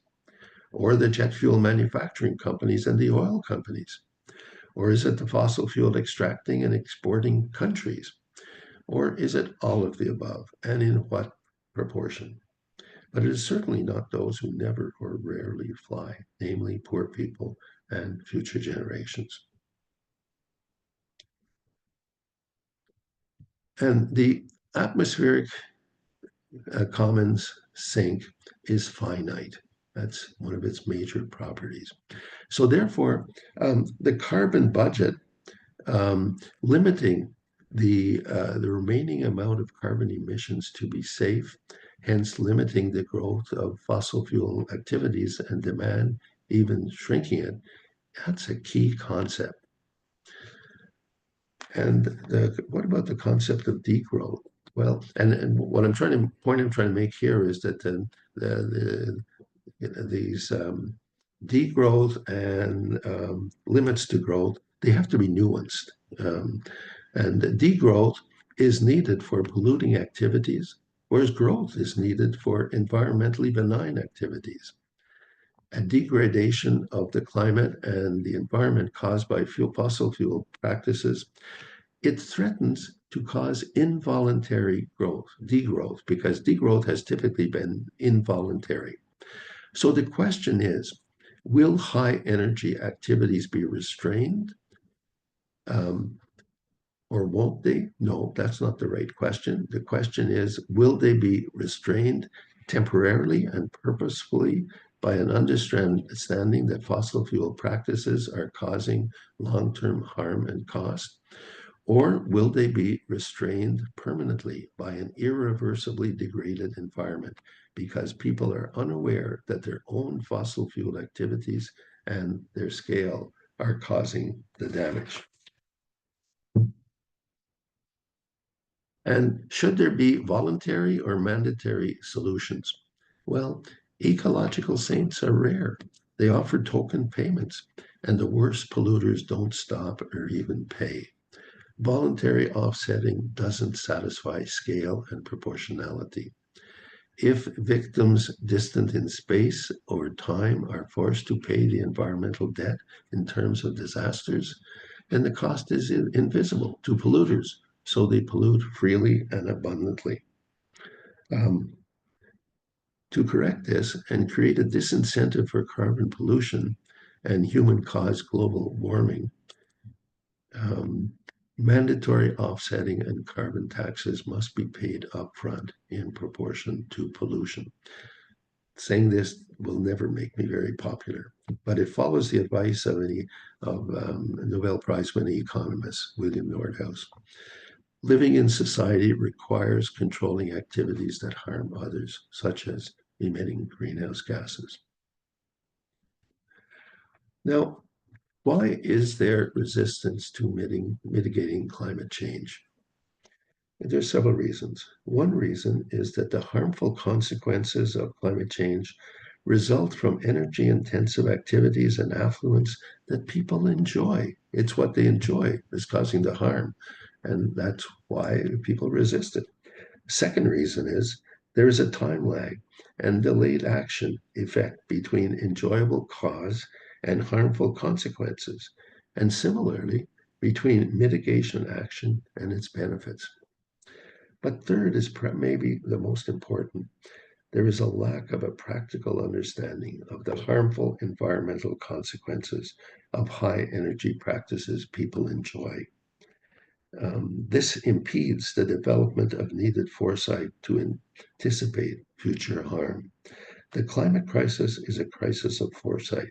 or the jet fuel manufacturing companies and the oil companies? Or is it the fossil fuel extracting and exporting countries? Or is it all of the above, and in what proportion? But it is certainly not those who never or rarely fly, namely poor people and future generations. And the atmospheric commons sink is finite. That's one of its major properties. So therefore, the carbon budget limiting the remaining amount of carbon emissions to be safe, hence limiting the growth of fossil fuel activities and demand, even shrinking it. That's a key concept. And what about the concept of degrowth? Well, and what I'm trying to make here is that these degrowth and limits to growth, they have to be nuanced. And degrowth is needed for polluting activities, whereas growth is needed for environmentally benign activities. A degradation of the climate and the environment caused by fossil fuel practices, it threatens to cause involuntary growth, degrowth, because degrowth has typically been involuntary. So the question is, will high energy activities be restrained? Or won't they? No, that's not the right question. The question is, will they be restrained temporarily and purposefully by an understanding that fossil fuel practices are causing long-term harm and cost? Or will they be restrained permanently by an irreversibly degraded environment because people are unaware that their own fossil fuel activities and their scale are causing the damage? And should there be voluntary or mandatory solutions? Well, ecological saints are rare. They offer token payments, and the worst polluters don't stop or even pay. Voluntary offsetting doesn't satisfy scale and proportionality. If victims distant in space or time are forced to pay the environmental debt in terms of disasters, then the cost is invisible to polluters, so they pollute freely and abundantly. To correct this and create a disincentive for carbon pollution and human-caused global warming, mandatory offsetting and carbon taxes must be paid upfront in proportion to pollution. Saying this will never make me very popular, but it follows the advice of Nobel Prize-winning economist William Nordhaus. Living in society requires controlling activities that harm others, such as emitting greenhouse gases. Now, why is there resistance to mitigating climate change? There are several reasons. One reason is that the harmful consequences of climate change result from energy-intensive activities and affluence that people enjoy. It's what they enjoy that's causing the harm, and that's why people resist it. Second reason is there is a time lag and delayed action effect between enjoyable cause and harmful consequences, and similarly between mitigation action and its benefits. But third is maybe the most important. There is a lack of a practical understanding of the harmful environmental consequences of high energy practices people enjoy. This impedes the development of needed foresight to anticipate future harm. The climate crisis is a crisis of foresight,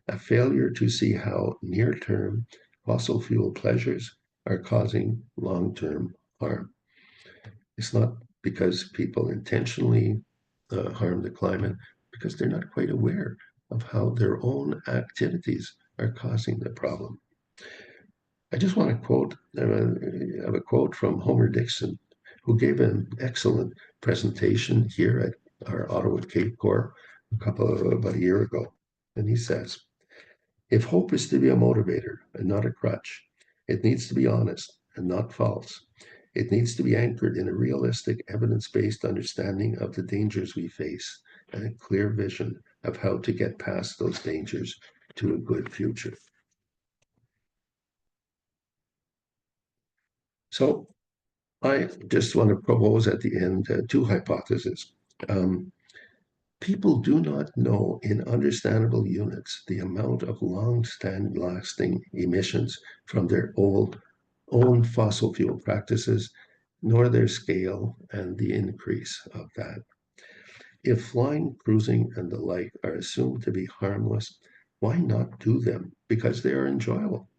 a failure to see how near-term fossil fuel pleasures are causing long-term harm. It's not because people intentionally harm the climate, because they're not quite aware of how their own activities are causing the problem. I just want to quote, have a quote from Homer Dixon, who gave an excellent presentation here at our Ottawa Cacor about a year ago. And he says, if hope is to be a motivator and not a crutch, it needs to be honest and not false. It needs to be anchored in a realistic, evidence-based understanding of the dangers we face and a clear vision of how to get past those dangers to a good future. So I just want to propose at the end two hypotheses. People do not know in understandable units the amount of lasting emissions from their own fossil fuel practices, nor their scale and the increase of that. If flying, cruising, and the like are assumed to be harmless, why not do them? Because they are enjoyable.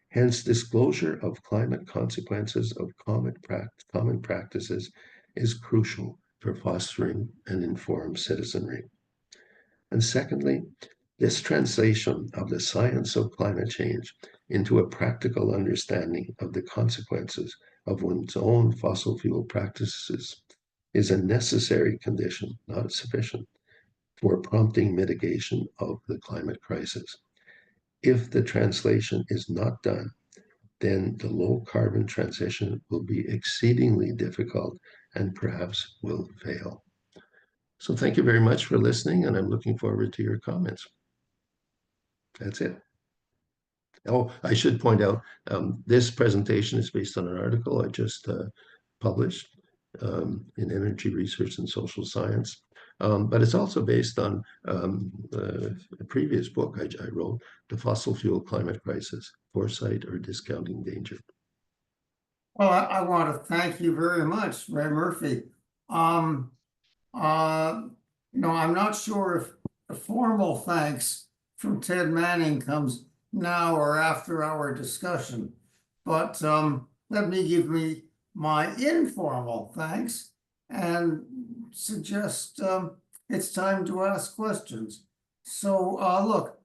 Hence, disclosure of climate consequences of common practices is crucial for fostering an informed citizenry. And secondly, this translation of the science of climate change into a practical understanding of the consequences of one's own fossil fuel practices is a necessary condition, not sufficient, for prompting mitigation of the climate crisis. If the translation is not done, then the low carbon transition will be exceedingly difficult and perhaps will fail. So thank you very much for listening, and I'm looking forward to your comments. That's it. Oh, I should point out, this presentation is based on an article I just published in Energy Research and Social Science. But it's also based on a previous book I wrote, The Fossil Fuel Climate Crisis, Foresight or Discounting Danger. Well, I want to thank you very much, Ray Murphy. No, I'm not sure if a formal thanks from Ted Manning comes now or after our discussion, but let me give me my informal thanks and suggest it's time to ask questions. So look,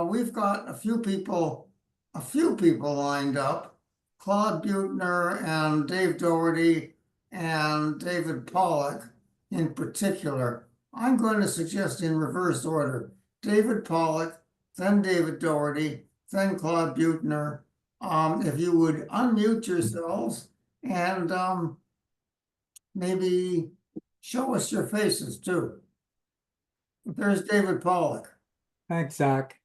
we've got a few people lined up. Claude Buechner and Dave Doherty and David Pollock in particular. I'm going to suggest in reverse order. David Pollock, then David Doherty, then Claude Buechner. If you would unmute yourselves and maybe show us your faces too. There's David Pollock. Thanks, Zach.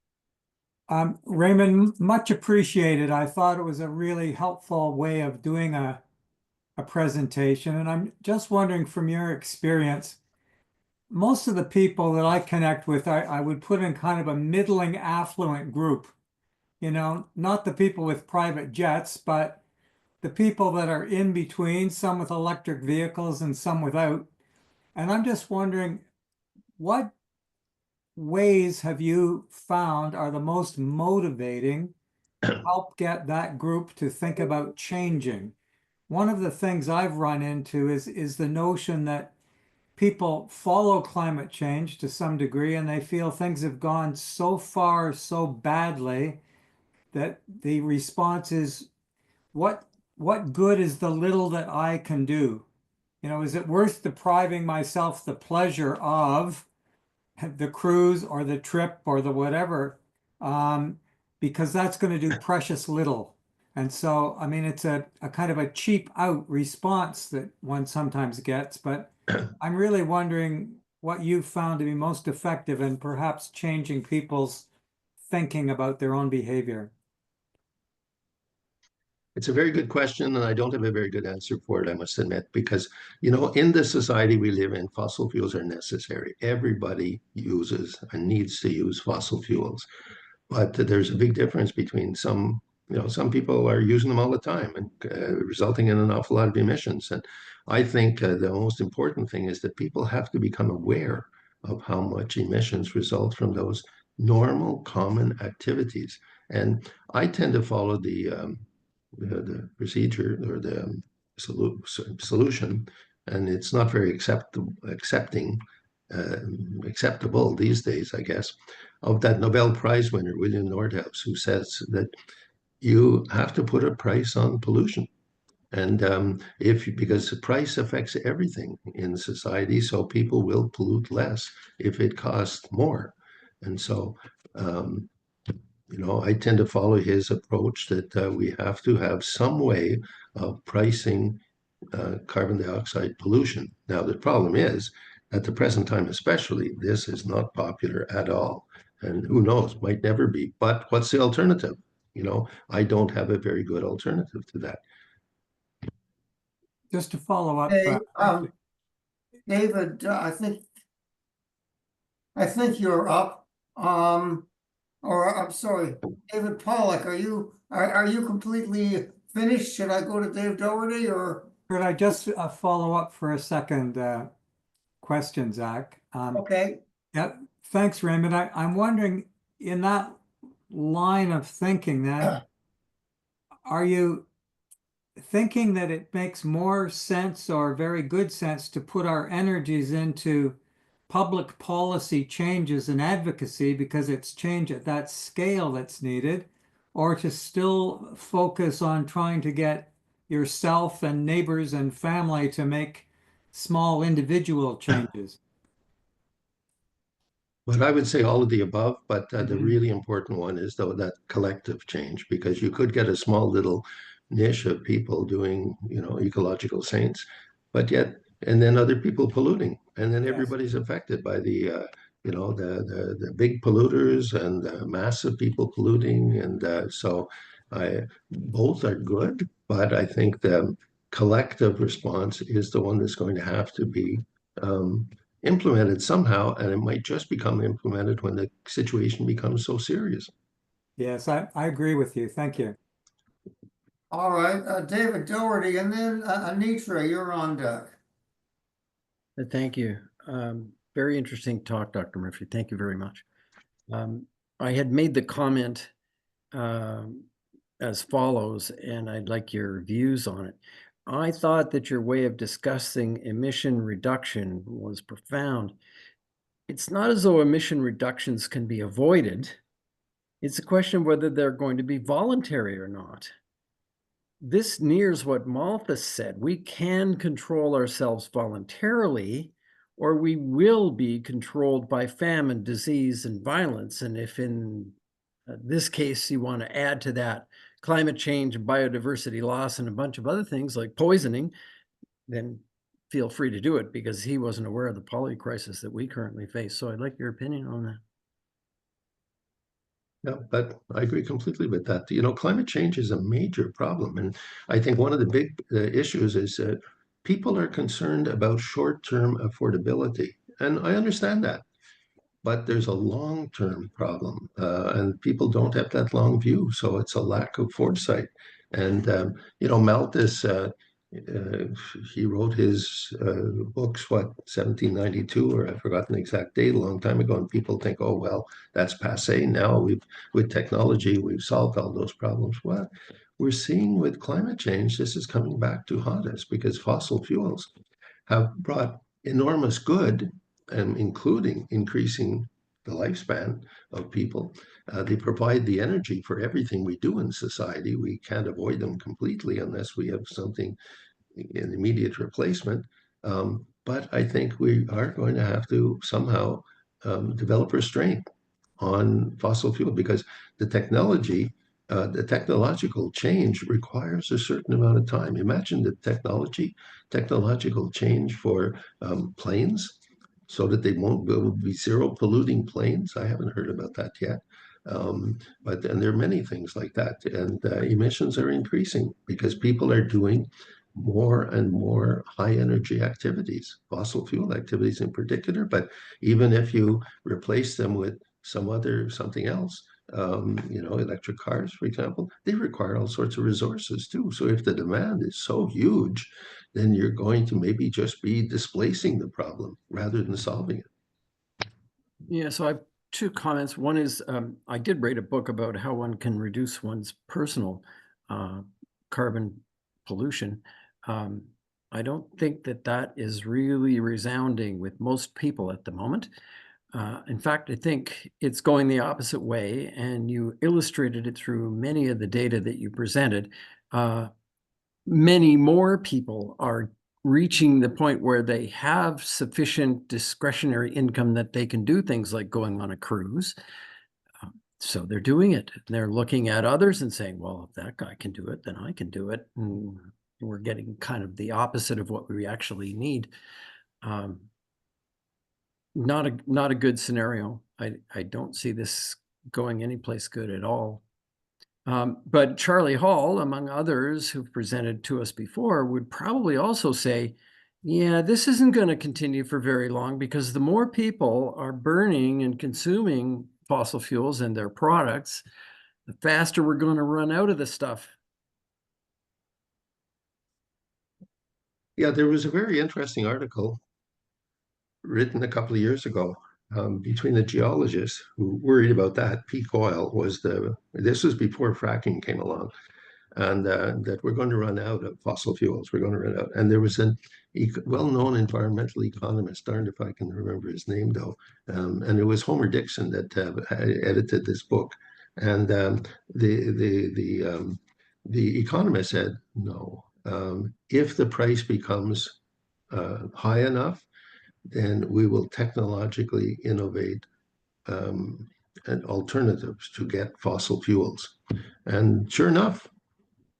Raymond, much appreciated. I thought it was a really helpful way of doing a presentation. And I'm just wondering from your experience, most of the people that I connect with, I would put in kind of a middling affluent group, not the people with private jets, but the people that are in between, some with electric vehicles and some without. And I'm just wondering, what ways have you found are the most motivating to help get that group to think about changing? One of the things I've run into is the notion that people follow climate change to some degree and they feel things have gone so far so badly that the response is, what good is the little that I can do? Is it worth depriving myself the pleasure of the cruise or the trip or the whatever, because that's going to do precious little. And so, I mean, it's a kind of a cheap out response that one sometimes gets, but I'm really wondering what you've found to be most effective in perhaps changing people's thinking about their own behavior. It's a very good question, and I don't have a very good answer for it, I must admit, because, in the society we live in, fossil fuels are necessary. Everybody uses and needs to use fossil fuels. But there's a big difference between some people are using them all the time and resulting in an awful lot of emissions. And I think the most important thing is that people have to become aware of how much emissions result from those normal, common activities. And I tend to follow the procedure or the solution, and it's not very acceptable these days, I guess, of that Nobel Prize winner, William Nordhaus, who says that you have to put a price on pollution. And because the price affects everything in society, so people will pollute less if it costs more. And so I tend to follow his approach that we have to have some way of pricing carbon dioxide pollution. Now, the problem is, at the present time especially, this is not popular at all. And who knows, might never be. But what's the alternative? I don't have a very good alternative to that. just to follow up. Hey, David, I think you're up. Or I'm sorry, David Pollock, are you completely finished? Should I go to Dave Doherty or? Could I just follow up for a second question, Zach? Okay, Yeah, thanks, Raymond. I'm wondering, in that line of thinking, that are you thinking that it makes more sense or very good sense to put our energies into public policy changes and advocacy because it's change at that scale that's needed, or to still focus on trying to get yourself and neighbors and family to make small individual changes? But I would say all of the above, but the Mhm. really important one is though that collective change, because you could get a small little niche of people doing, ecological saints, but yet, and then other people polluting, and then Yes. everybody's affected by the big polluters and massive people polluting, and so both are good, but I think the collective response is the one that's going to have to be um, implemented somehow, and it might just become implemented when the situation becomes so serious. Yes, I agree with you. Thank you. all right, David Doherty, and then Anitra, you're on deck. Thank you. Very interesting talk, Dr. Murphy. Thank you very much. I had made the comment as follows, and I'd like your views on it. I thought that your way of discussing emission reduction was profound. It's not as though emission reductions can be avoided. It's a question of whether they're going to be voluntary or not. This nears what Malthus said. We can control ourselves voluntarily, or we will be controlled by famine, disease, and violence. And if in this case you want to add to that climate change, biodiversity loss, and a bunch of other things like poisoning, then feel free to do it, because he wasn't aware of the poly crisis that we currently face. So I'd like your opinion on that. Yeah, but I agree completely with that. Climate change is a major problem. And I think one of the big issues is that people are concerned about short-term affordability. And I understand that. But there's a long-term problem, and people don't have that long view. So it's a lack of foresight. And, Malthus, he wrote his books, 1792, or I've forgotten the exact date, a long time ago. And people think, oh, well, that's passé now. With technology, we've solved all those problems. Well, we're seeing with climate change, this is coming back to haunt us because fossil fuels have brought enormous good, including increasing the lifespan of people. They provide the energy for everything we do in society. We can't avoid them completely unless we have something in immediate replacement. But I think we are going to have to somehow develop restraint on fossil fuel because the technological change requires a certain amount of time. Imagine the technological change for planes so that they won't be zero polluting planes. I haven't heard about that yet. But there are many things like that. And emissions are increasing because people are doing more and more high energy activities, fossil fuel activities in particular. But even if you replace them with something else, electric cars, for example, they require all sorts of resources too. So if the demand is so huge, then you're going to maybe just be displacing the problem rather than solving it. Yeah, so I have two comments. One is I did write a book about how one can reduce one's personal carbon pollution. I don't think that is really resounding with most people at the moment. In fact, I think it's going the opposite way, and you illustrated it through many of the data that you presented. Many more people are reaching the point where they have sufficient discretionary income that they can do things like going on a cruise. So they're doing it. They're looking at others and saying, well, if that guy can do it, then I can do it. And we're getting kind of the opposite of what we actually need. Not a good scenario. I don't see this going anyplace good at all. But Charlie Hall, among others who've presented to us before, would probably also say, yeah, this isn't going to continue for very long because the more people are burning and consuming fossil fuels and their products, the faster we're going to run out of the stuff. Yeah, there was a very interesting article written a couple of years ago between the geologists who worried about that. Peak oil was this was before fracking came along, and that we're going to run out of fossil fuels. We're going to run out. And there was a well-known environmental economist, darned if I can remember his name though, and it was Homer Dixon that edited this book. And the economist said, no, if the price becomes high enough, then we will technologically innovate and alternatives to get fossil fuels. And sure enough,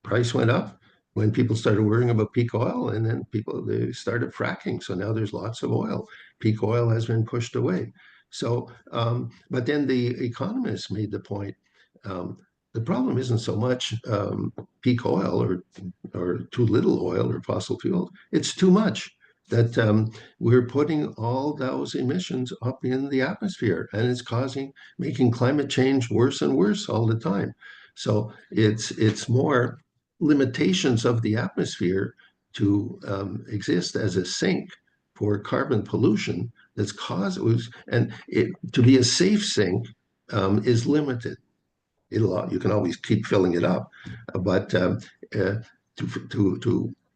price went up when people started worrying about peak oil, and then they started fracking. So now there's lots of oil. Peak oil has been pushed away. So, but then the economists made the point. The problem isn't so much peak oil or too little oil or fossil fuel. It's too much that we're putting all those emissions up in the atmosphere, and it's making climate change worse and worse all the time. So it's more limitations of the atmosphere to exist as a sink for carbon pollution that's to be a safe sink is limited. You can always keep filling it up, but to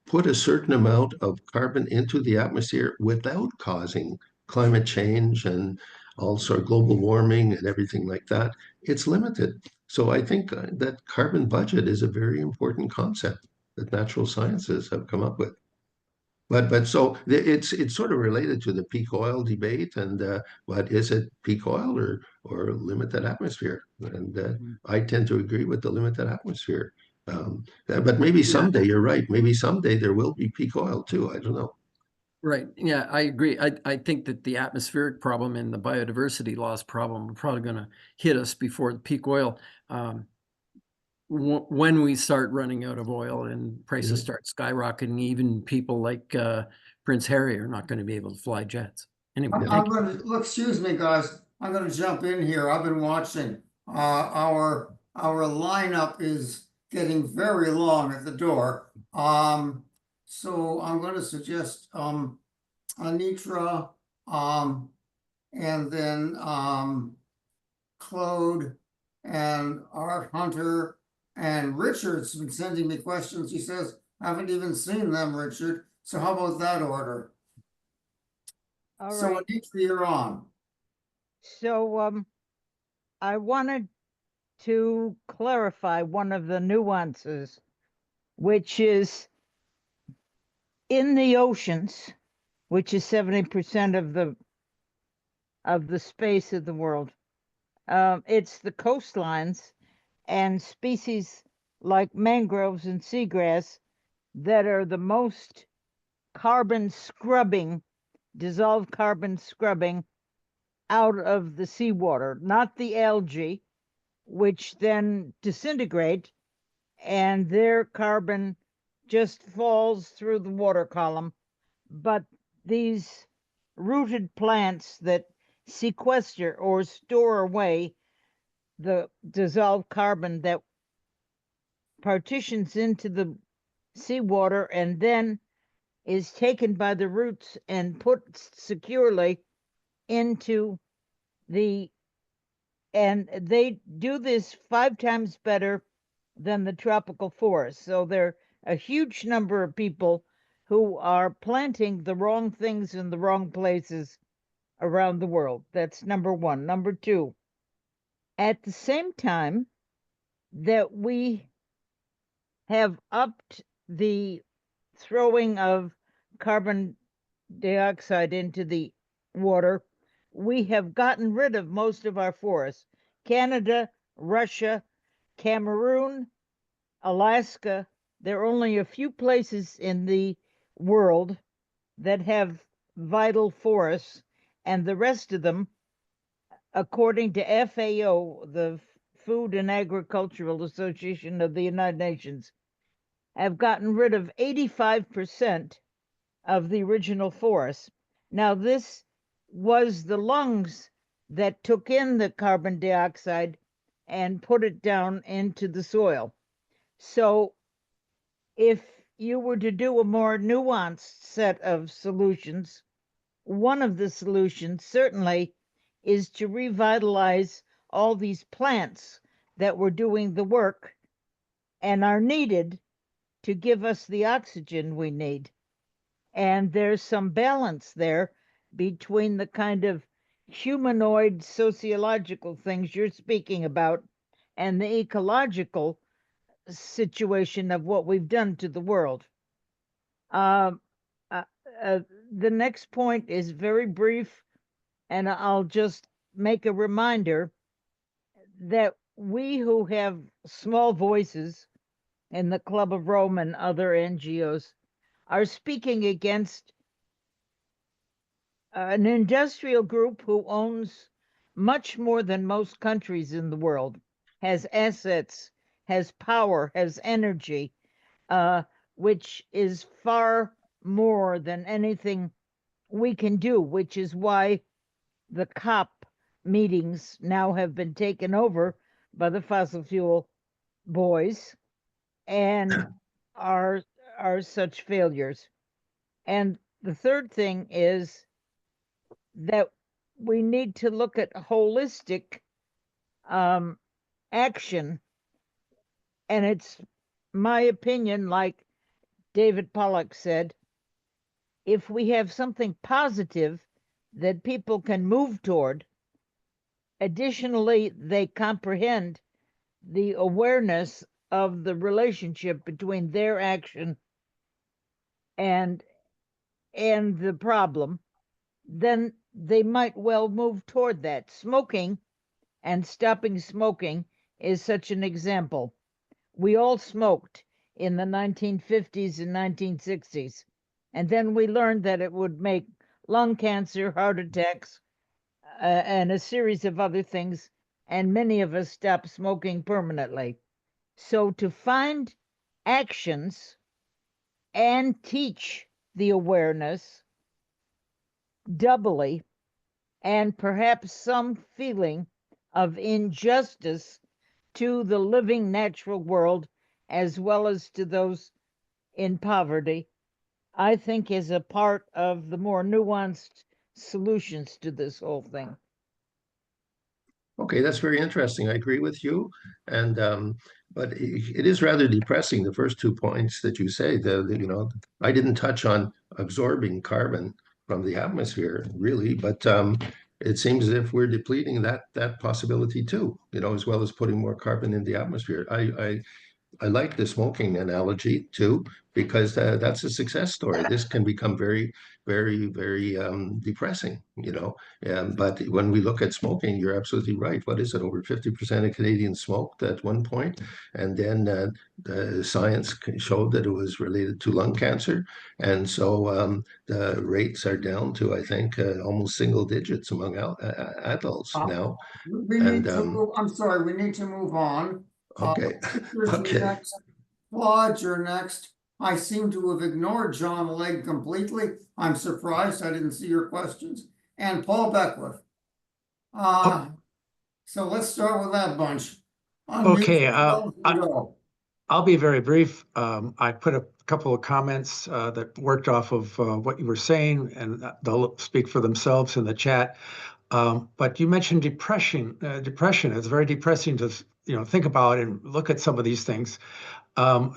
put a certain amount of carbon into the atmosphere without causing climate change and also global warming and everything like that, it's limited. So I think that carbon budget is a very important concept that natural sciences have come up with. But so it's sort of related to the peak oil debate, and what is it, peak oil or limited atmosphere? And I tend to agree with the limited atmosphere. But maybe someday you're right. Maybe someday there will be peak oil too. I don't know. Right. Yeah, I agree. I think that the atmospheric problem and the biodiversity loss problem are probably going to hit us before the peak oil. When we start running out of oil and prices start skyrocketing, even people like Prince Harry are not going to be able to fly jets. Anyway, I'm going to look. Excuse me, guys. I'm going to jump in here. I've been watching. Our lineup is getting very long at the door. So I'm going to suggest Anitra, and then Claude and Art Hunter, and Richard's been sending me questions. He says, I haven't even seen them, Richard. So how about that order? All So right. Anitra, you're on. So I wanted to clarify one of the nuances, which is in the oceans, which is 70% of the space of the world. It's the coastlines and species like mangroves and seagrass that are the most dissolved carbon scrubbing out of the seawater, not the algae, which then disintegrate and their carbon just falls through the water column. But these rooted plants that sequester or store away the dissolved carbon that partitions into the seawater and then is taken by the roots and put securely into and they do this 5 times better than the tropical forest. So there are a huge number of people who are planting the wrong things in the wrong places around the world. That's number one. Number two, at the same time that we have upped the throwing of carbon dioxide into the water, we have gotten rid of most of our forests. Canada, Russia, Cameroon, Alaska, there are only a few places in the world that have vital forests, and the rest of them, according to FAO, the Food and Agricultural Association of the United Nations, have gotten rid of 85% of the original forest. Now, this was the lungs that took in the carbon dioxide and put it down into the soil. So if you were to do a more nuanced set of solutions, one of the solutions certainly is to revitalize all these plants that were doing the work and are needed to give us the oxygen we need. And there's some balance there between the kind of humanoid sociological things you're speaking about and the ecological situation of what we've done to the world. Um, uh, the next point is very brief, and I'll just make a reminder that we who have small voices in the Club of Rome and other NGOs are speaking against an industrial group who owns much more than most countries in the world, has assets, has power, has energy, which is far more than anything we can do, which is why the COP meetings now have been taken over by the fossil fuel boys and are such failures. And the third thing is that we need to look at holistic action. And it's my opinion, like David Pollock said, if we have something positive that people can move toward, additionally, they comprehend the awareness of the relationship between their action and the problem, then they might well move toward that. Smoking and stopping smoking is such an example. We all smoked in the 1950s and 1960s, and then we learned that it would make lung cancer, heart attacks, and a series of other things, and many of us stopped smoking permanently. So to find actions and teach the awareness doubly, and perhaps some feeling of injustice to the living natural world as well as to those in poverty, I think is a part of the more nuanced solutions to this whole thing. Okay, that's very interesting. I agree with you. And but it is rather depressing, the first 2 points that you say. I didn't touch on absorbing carbon from the atmosphere, really, but it seems as if we're depleting that possibility too, as well as putting more carbon in the atmosphere. I like the smoking analogy too, because that's a success story. This can become very, very, very depressing, But when we look at smoking, you're absolutely right. What is it? Over 50% of Canadians smoked at one point, and then the science showed that it was related to lung cancer, and so the rates are down to, I think, almost single digits among adults now. We And need to move, I'm sorry, we need to move on. okay, Here's the okay. next. Claude, you're next. I seem to have ignored John Legg completely. I'm surprised I didn't see your questions. And Paul Beckwith. So let's start with that bunch. Unmute Okay, yourselves and go. I'll be very brief. I put a couple of comments that worked off of what you were saying, and they'll speak for themselves in the chat. But you mentioned depression. Depression is very depressing to think about and look at some of these things.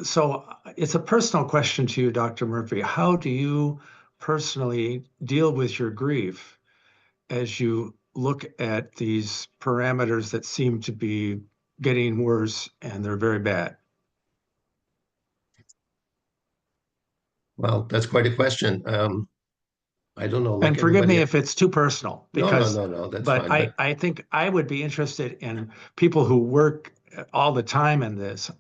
So it's a personal question to you, Dr. Murphy. How do you personally deal with your grief as you look at these parameters that seem to be getting worse and they're very bad? Well, that's quite a question. I don't know, like And forgive me everybody. if it's too personal, No, because, that's but fine. I think I would be interested in people who work all the time in this.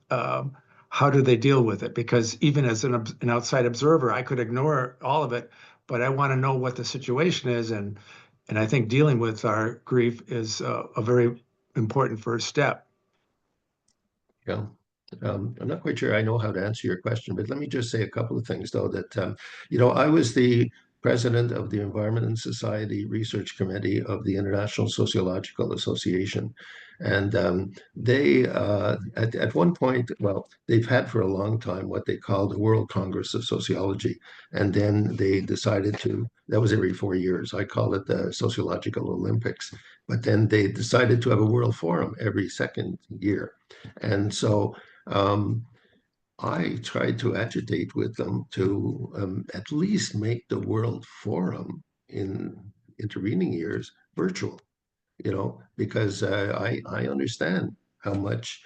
How do they deal with it? Because even as an outside observer, I could ignore all of it, but I want to know what the situation is. And I think dealing with our grief is a very important first step. Yeah. I'm not quite sure I know how to answer your question, but let me just say a couple of things, though, that, I was the president of the Environment and Society Research Committee of the International Sociological Association. And they, at one point, well, they've had for a long time what they call the World Congress of Sociology. And then they decided that was every 4 years. I call it the Sociological Olympics. But then they decided to have a World Forum every second year. And so I tried to agitate with them to at least make the World Forum in intervening years virtual, because I understand how much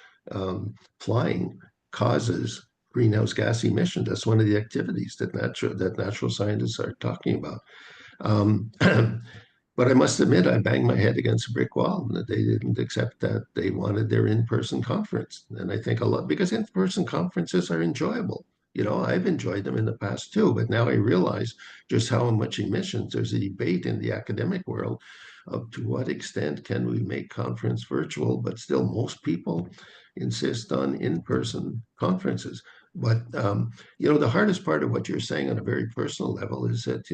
flying causes greenhouse gas emissions. That's one of the activities that natural scientists are talking about. Um, But I must admit, I banged my head against a brick wall, and that they didn't accept that. They wanted their in-person conference. And I think a lot, because in-person conferences are enjoyable. I've enjoyed them in the past too, but now I realize just how much emissions. There's a debate in the academic world of to what extent can we make conference virtual, but still most people insist on in-person conferences. But, the hardest part of what you're saying on a very personal level is that,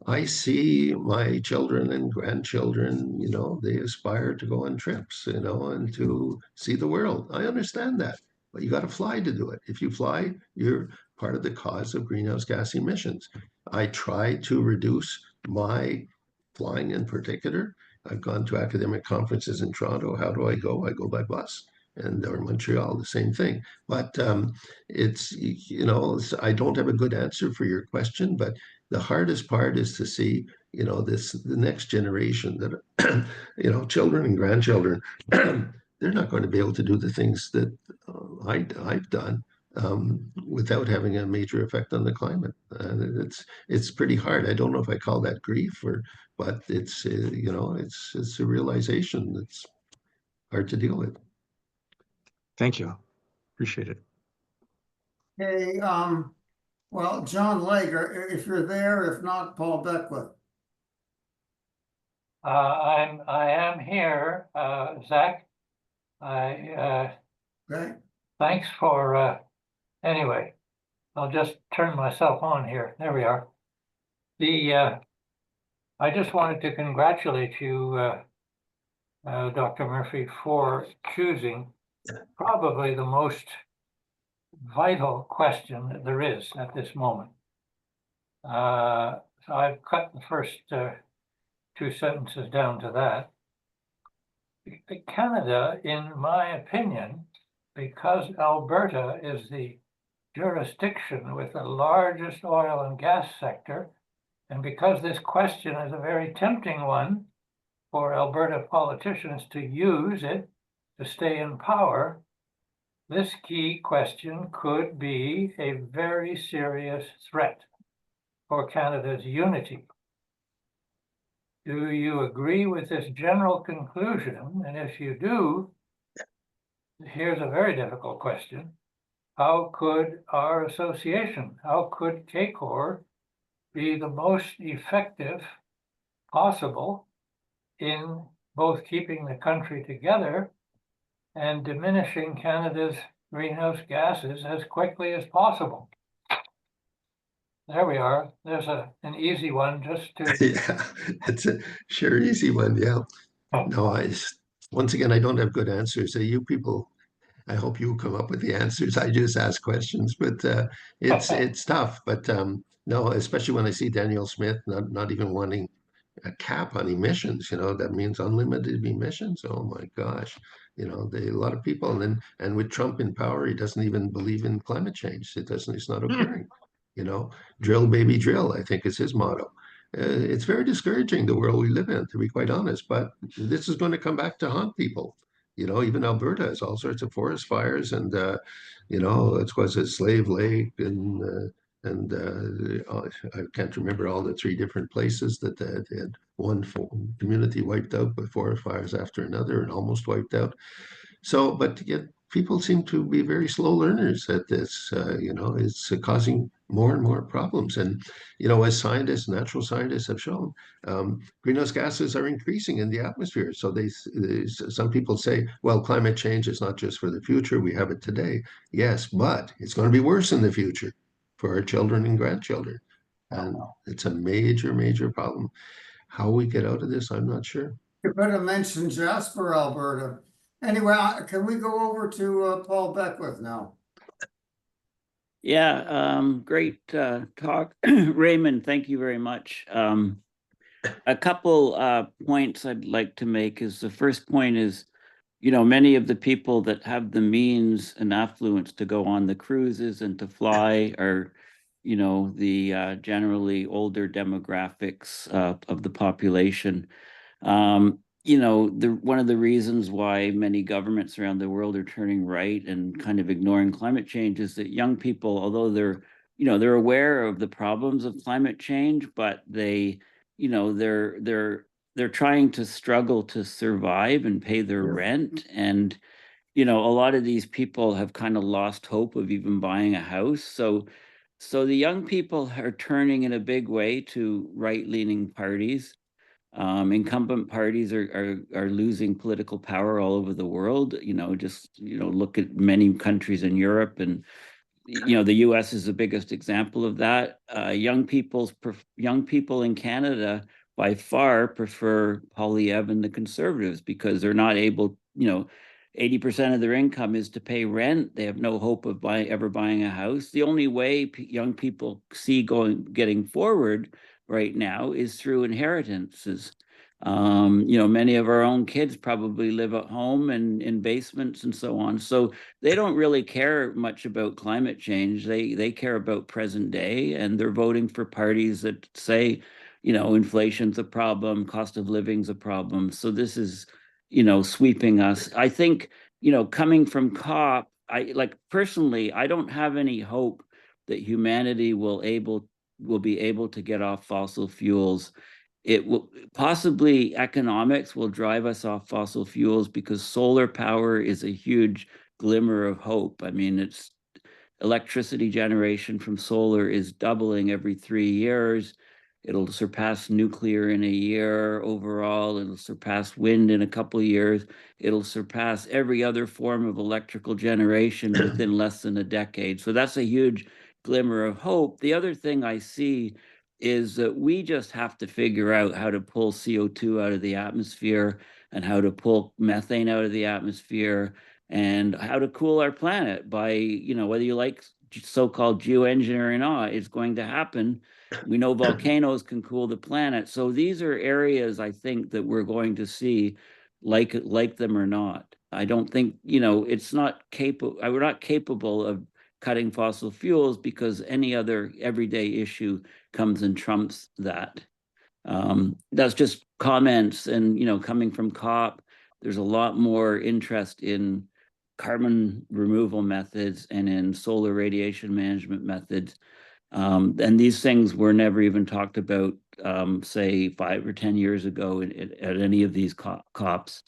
I see my children and grandchildren, they aspire to go on trips, and to see the world. I understand that, but you got to fly to do it. If you fly, you're part of the cause of greenhouse gas emissions. I try to reduce my flying in particular. I've gone to academic conferences in Toronto. How do I go? I go by bus. Or Montreal, the same thing. But I don't have a good answer for your question, but the hardest part is to see, the next generation that, children and grandchildren, they're not going to be able to do the things that I've done without having a major effect on the climate. It's pretty hard. I don't know if I call that grief but it's it's a realization that's hard to deal with. Thank you. Appreciate it. Hey, well, John Lager, if you're there, if not, Paul Beckwith. I am here, Zach. Okay. Thanks for, anyway, I'll just turn myself on here. There we are. I just wanted to congratulate you, Dr. Murphy, for choosing probably the most vital question that there is at this moment. So I've cut the first 2 sentences down to that. Canada, in my opinion, because Alberta is the jurisdiction with the largest oil and gas sector, and because this question is a very tempting one for Alberta politicians to use it to stay in power, this key question could be a very serious threat for Canada's unity. Do you agree with this general conclusion? And if you do, here's a very difficult question. How could our association, how could Cacor be the most effective possible in both keeping the country together and diminishing Canada's greenhouse gases as quickly as possible? There we are. There's an easy one just to... Yeah, it's a sure easy one. Yeah. No, once again, I don't have good answers. So you people, I hope you come up with the answers. I just ask questions, but it's tough. But no, especially when I see Daniel Smith not even wanting a cap on emissions, that means unlimited emissions. Oh my gosh, a lot of people, and with Trump in power, he doesn't even believe in climate change. It's not occurring. Drill, baby, drill, I think is his motto. It's very discouraging, the world we live in, to be quite honest, but this is going to come back to haunt people. Even Alberta has all sorts of forest fires, and it was a Slave Lake, and I can't remember all the 3 different places that they had one community wiped out by forest fires after another and almost wiped out. So, but yet people seem to be very slow learners at this. It's causing more and more problems. And, you know, as scientists, natural scientists have shown, greenhouse gases are increasing in the atmosphere. So some people say, well, climate change is not just for the future, we have it today. Yes, but it's going to be worse in the future for our children and grandchildren. And it's a major, major problem. How we get out of this, I'm not sure. You better mention Jasper, Alberta. Anyway, can we go over to Paul Beckwith now? Yeah, great talk. Raymond, thank you very much. A couple points I'd like to make is the first point is, you know, many of the people that have the means and affluence to go on the cruises and to fly are, you know, the generally older demographics of the population. You know, one of the reasons why many governments around the world are turning right and kind of ignoring climate change is that young people, although they're, you know, they're aware of the problems of climate change, but they, you know, they're trying to struggle to survive and pay their rent. And, you know, a lot of these people have kind of lost hope of even buying a house. So the young people are turning in a big way to right-leaning parties. Incumbent parties are losing political power all over the world. You know, just, you know, look at many countries in Europe, and, you know, the US is the biggest example of that. Young people in Canada by far prefer Poilievre and the Conservatives because they're not able, you know, 80% of their income is to pay rent. They have no hope of ever buying a house. The only way young people see getting forward right now is through inheritances. You know, many of our own kids probably live at home and in basements and so on. So they don't really care much about climate change. They care about present day, and they're voting for parties that say, you know, inflation's a problem, cost of living's a problem. So this is, you know, sweeping us. I think, you know, coming from COP, personally, I don't have any hope that humanity will be able to get off fossil fuels. It will possibly, economics will drive us off fossil fuels because solar power is a huge glimmer of hope. I mean, it's electricity generation from solar is doubling every 3 years. It'll surpass nuclear in a year overall. It'll surpass wind in a couple of years. It'll surpass every other form of electrical generation within less than a decade. So that's a huge glimmer of hope. The other thing I see is that we just have to figure out how to pull CO2 out of the atmosphere and how to pull methane out of the atmosphere and how to cool our planet by, you know, whether you like so-called geoengineering or not, it's going to happen. We know volcanoes can cool the planet. So these are areas I think that we're going to see, like them or not. I don't think, you know, it's not capable, we're not capable of cutting fossil fuels because any other everyday issue comes and trumps that. That's just comments. And, you know, coming from COP, there's a lot more interest in carbon removal methods and in solar radiation management methods. And these things were never even talked about, say, 5 or 10 years ago at any of these COPs.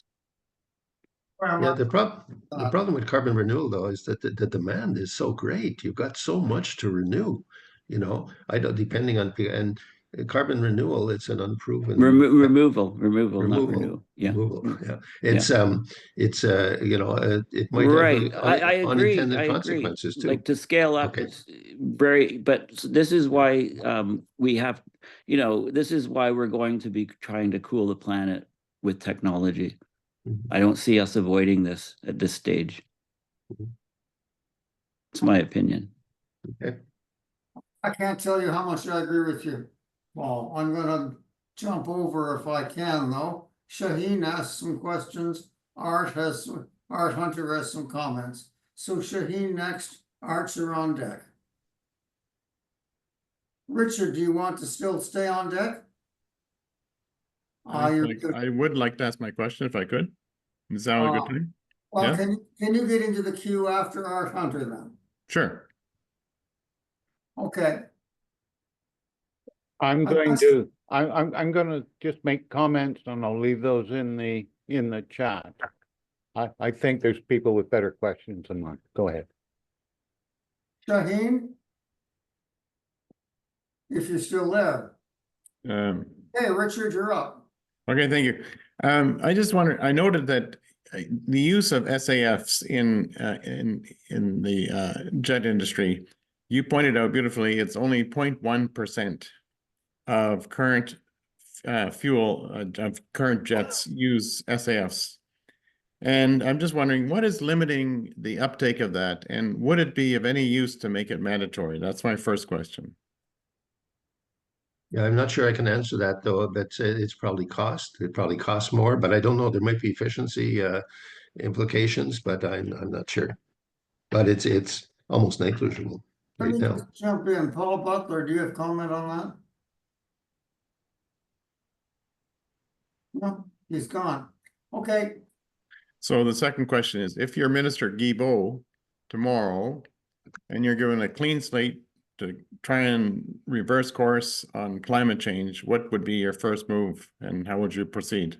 Yeah, the problem with carbon renewal, though, is that the demand is so great. You've got so much to renew. You know, I don't, depending on, and carbon renewal, it's an unproven removal, not renewal. Yeah. removal. Yeah, it's you know, it might Right. have I agree. unintended I agree. consequences too. Like to scale up, Okay. it's very, but this is why we have, you know, this is why we're going to be trying to cool the planet with technology. I don't see us avoiding this at this stage. It's my opinion. Okay. I can't tell you how much I agree with you. Well, I'm gonna jump over if I can, though. Shaheen asked some questions. Art Hunter has some comments. So Shaheen next. Art, you're on deck. Richard, do you want to still stay on deck? I would like to ask my question if I could. Is that a good time? Well, Yeah? can you get into the queue after Art Hunter then? Sure. Okay. I'm going to just make comments and I'll leave those in the chat. I think there's people with better questions than mine. Go ahead. Shaheen? if you're still there. Hey, Richard, you're up. Okay, thank you. I just wondered, I noted that the use of SAFs in the jet industry, you pointed out beautifully, it's only 0.1% of current fuel of current jets use SAFs. And I'm just wondering, what is limiting the uptake of that? And would it be of any use to make it mandatory? That's my first question. Yeah, I'm not sure I can answer that though, but it's probably cost. It probably costs more, but I don't know. There might be efficiency implications, but I'm not sure. But it's almost negligible Let right me now. just jump in. Paul Butler, do you have comment on that? No, he's gone. Okay, So the second question is, if you're Minister Guilbeault tomorrow and you're given a clean slate to try and reverse course on climate change, what would be your first move and how would you proceed?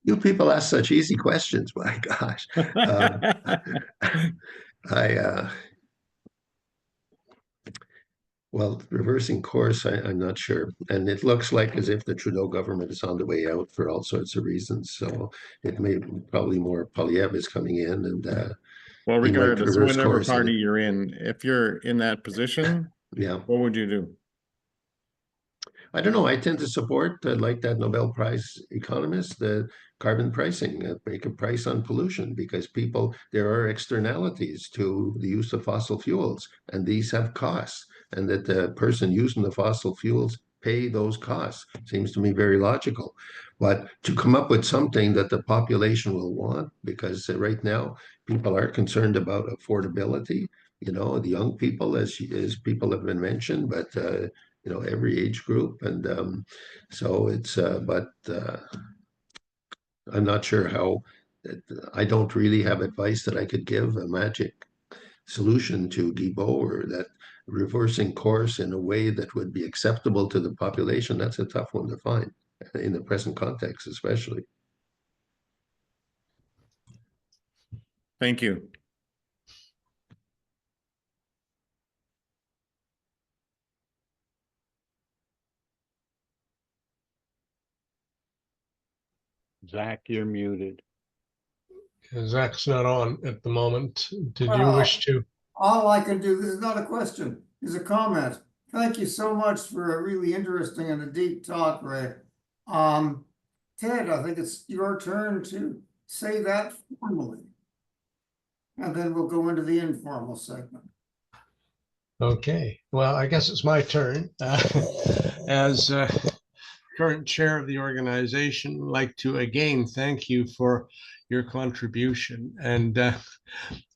You people ask such easy questions. My gosh. Well, reversing course, I'm not sure. And it looks like as if the Trudeau government is on the way out for all sorts of reasons. So it may probably more Polyev is coming in and well, he might regardless, reverse whatever course. party you're in, if you're in that position, Yeah. what would you do? I don't know. I tend to support, like that Nobel Prize economist, the carbon pricing, make a price on pollution because there are externalities to the use of fossil fuels, and these have costs, and that the person using the fossil fuels pay those costs. Seems to me very logical. But to come up with something that the population will want, because right now people are concerned about affordability, the young people, as people have been mentioned, but every age group. And so it's, but I'm not sure how, I don't really have advice that I could give a magic solution to Guilbeault or that reversing course in a way that would be acceptable to the population. That's a tough one to find in the present context, especially. Thank you. Zach, you're muted. Zach's not on at the moment. Did you Well, wish to? all I can do, this is not a question, is a comment. Thank you so much for a really interesting and a deep talk, Ray. Ted, I think it's your turn to say that formally. And then we'll go into the informal segment. Okay, well, I guess it's my turn. As current chair of the organization, I'd like to again thank you for your contribution. And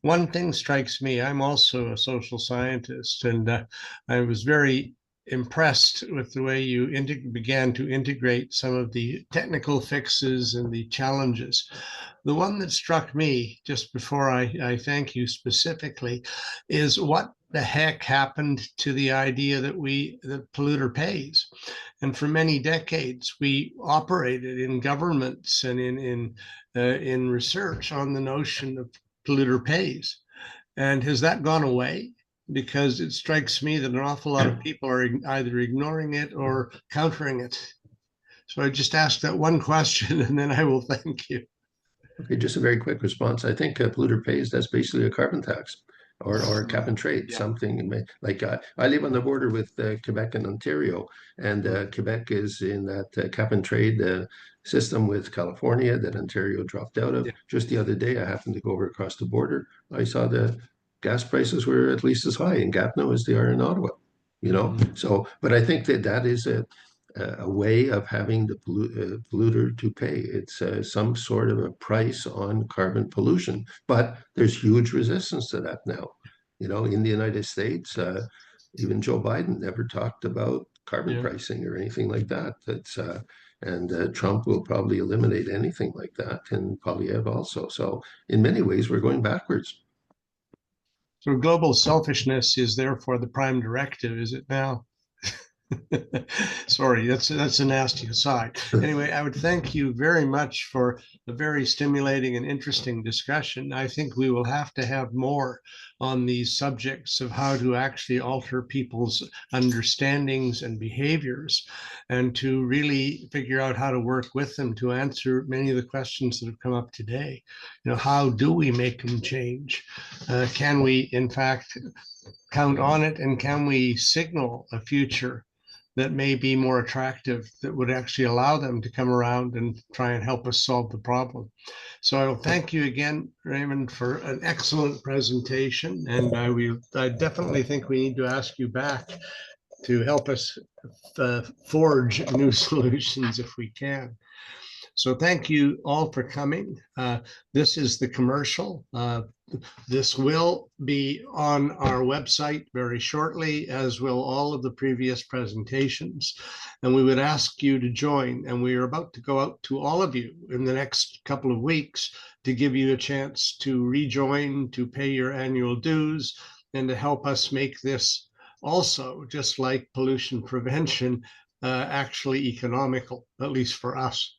one thing strikes me, I'm also a social scientist, and I was very impressed with the way you began to integrate some of the technical fixes and the challenges. The one that struck me just before I thank you specifically is what the heck happened to the idea that the polluter pays. And for many decades, we operated in governments and in research on the notion of polluter pays. And has that gone away? Because it strikes me that an awful lot of people are either ignoring it or countering it. So I just ask that one question and then I will thank you. Okay, just a very quick response. I think polluter pays, that's basically a carbon tax or cap and trade, something like I live on the border with Quebec and Ontario, and Quebec is in that cap and trade system with California that Ontario dropped out of. Just the other day, I happened to go over across the border. I saw the gas prices were at least as high in Gatineau as they are in Ottawa, So, but I think that is a way of having the polluter to pay. It's some sort of a price on carbon pollution, but there's huge resistance to that now. In the United States, even Joe Biden never talked about carbon pricing or anything like that. And Trump will probably eliminate anything like that, and Polyev also. So in many ways, we're going backwards. So global selfishness is therefore the prime directive, is it now? Sorry, that's a nasty aside. Anyway, I would thank you very much for the very stimulating and interesting discussion. I think we will have to have more on these subjects of how to actually alter people's understandings and behaviors, and to really figure out how to work with them to answer many of the questions that have come up today. You know, how do we make them change? Can we, in fact, count on it, and can we signal a future that may be more attractive, that would actually allow them to come around and try and help us solve the problem? So I will thank you again, Raymond, for an excellent presentation, and I definitely think we need to ask you back to help us forge new solutions if we can. So thank you all for coming. This is the commercial. This will be on our website very shortly, as will all of the previous presentations. And we would ask you to join. And we are about to go out to all of you in the next couple of weeks to give you a chance to rejoin, to pay your annual dues, and to help us make this also, just like pollution prevention, actually economical, at least for us.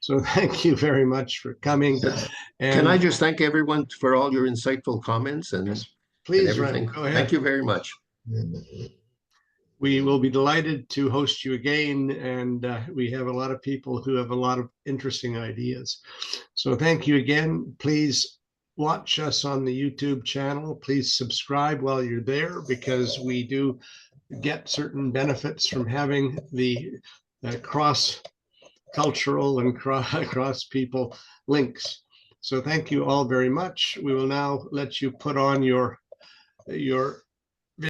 So thank you very much for coming. And can I just thank everyone for all your insightful comments and, please, and everything? Raymond, go ahead. Thank you very much. We will be delighted to host you again, and we have a lot of people who have a lot of interesting ideas. So thank you again. Please watch us on the YouTube channel. Please subscribe while you're there, because we do get certain benefits from having the cross-cultural and cross-people links. So thank you all very much. We will now let you put on your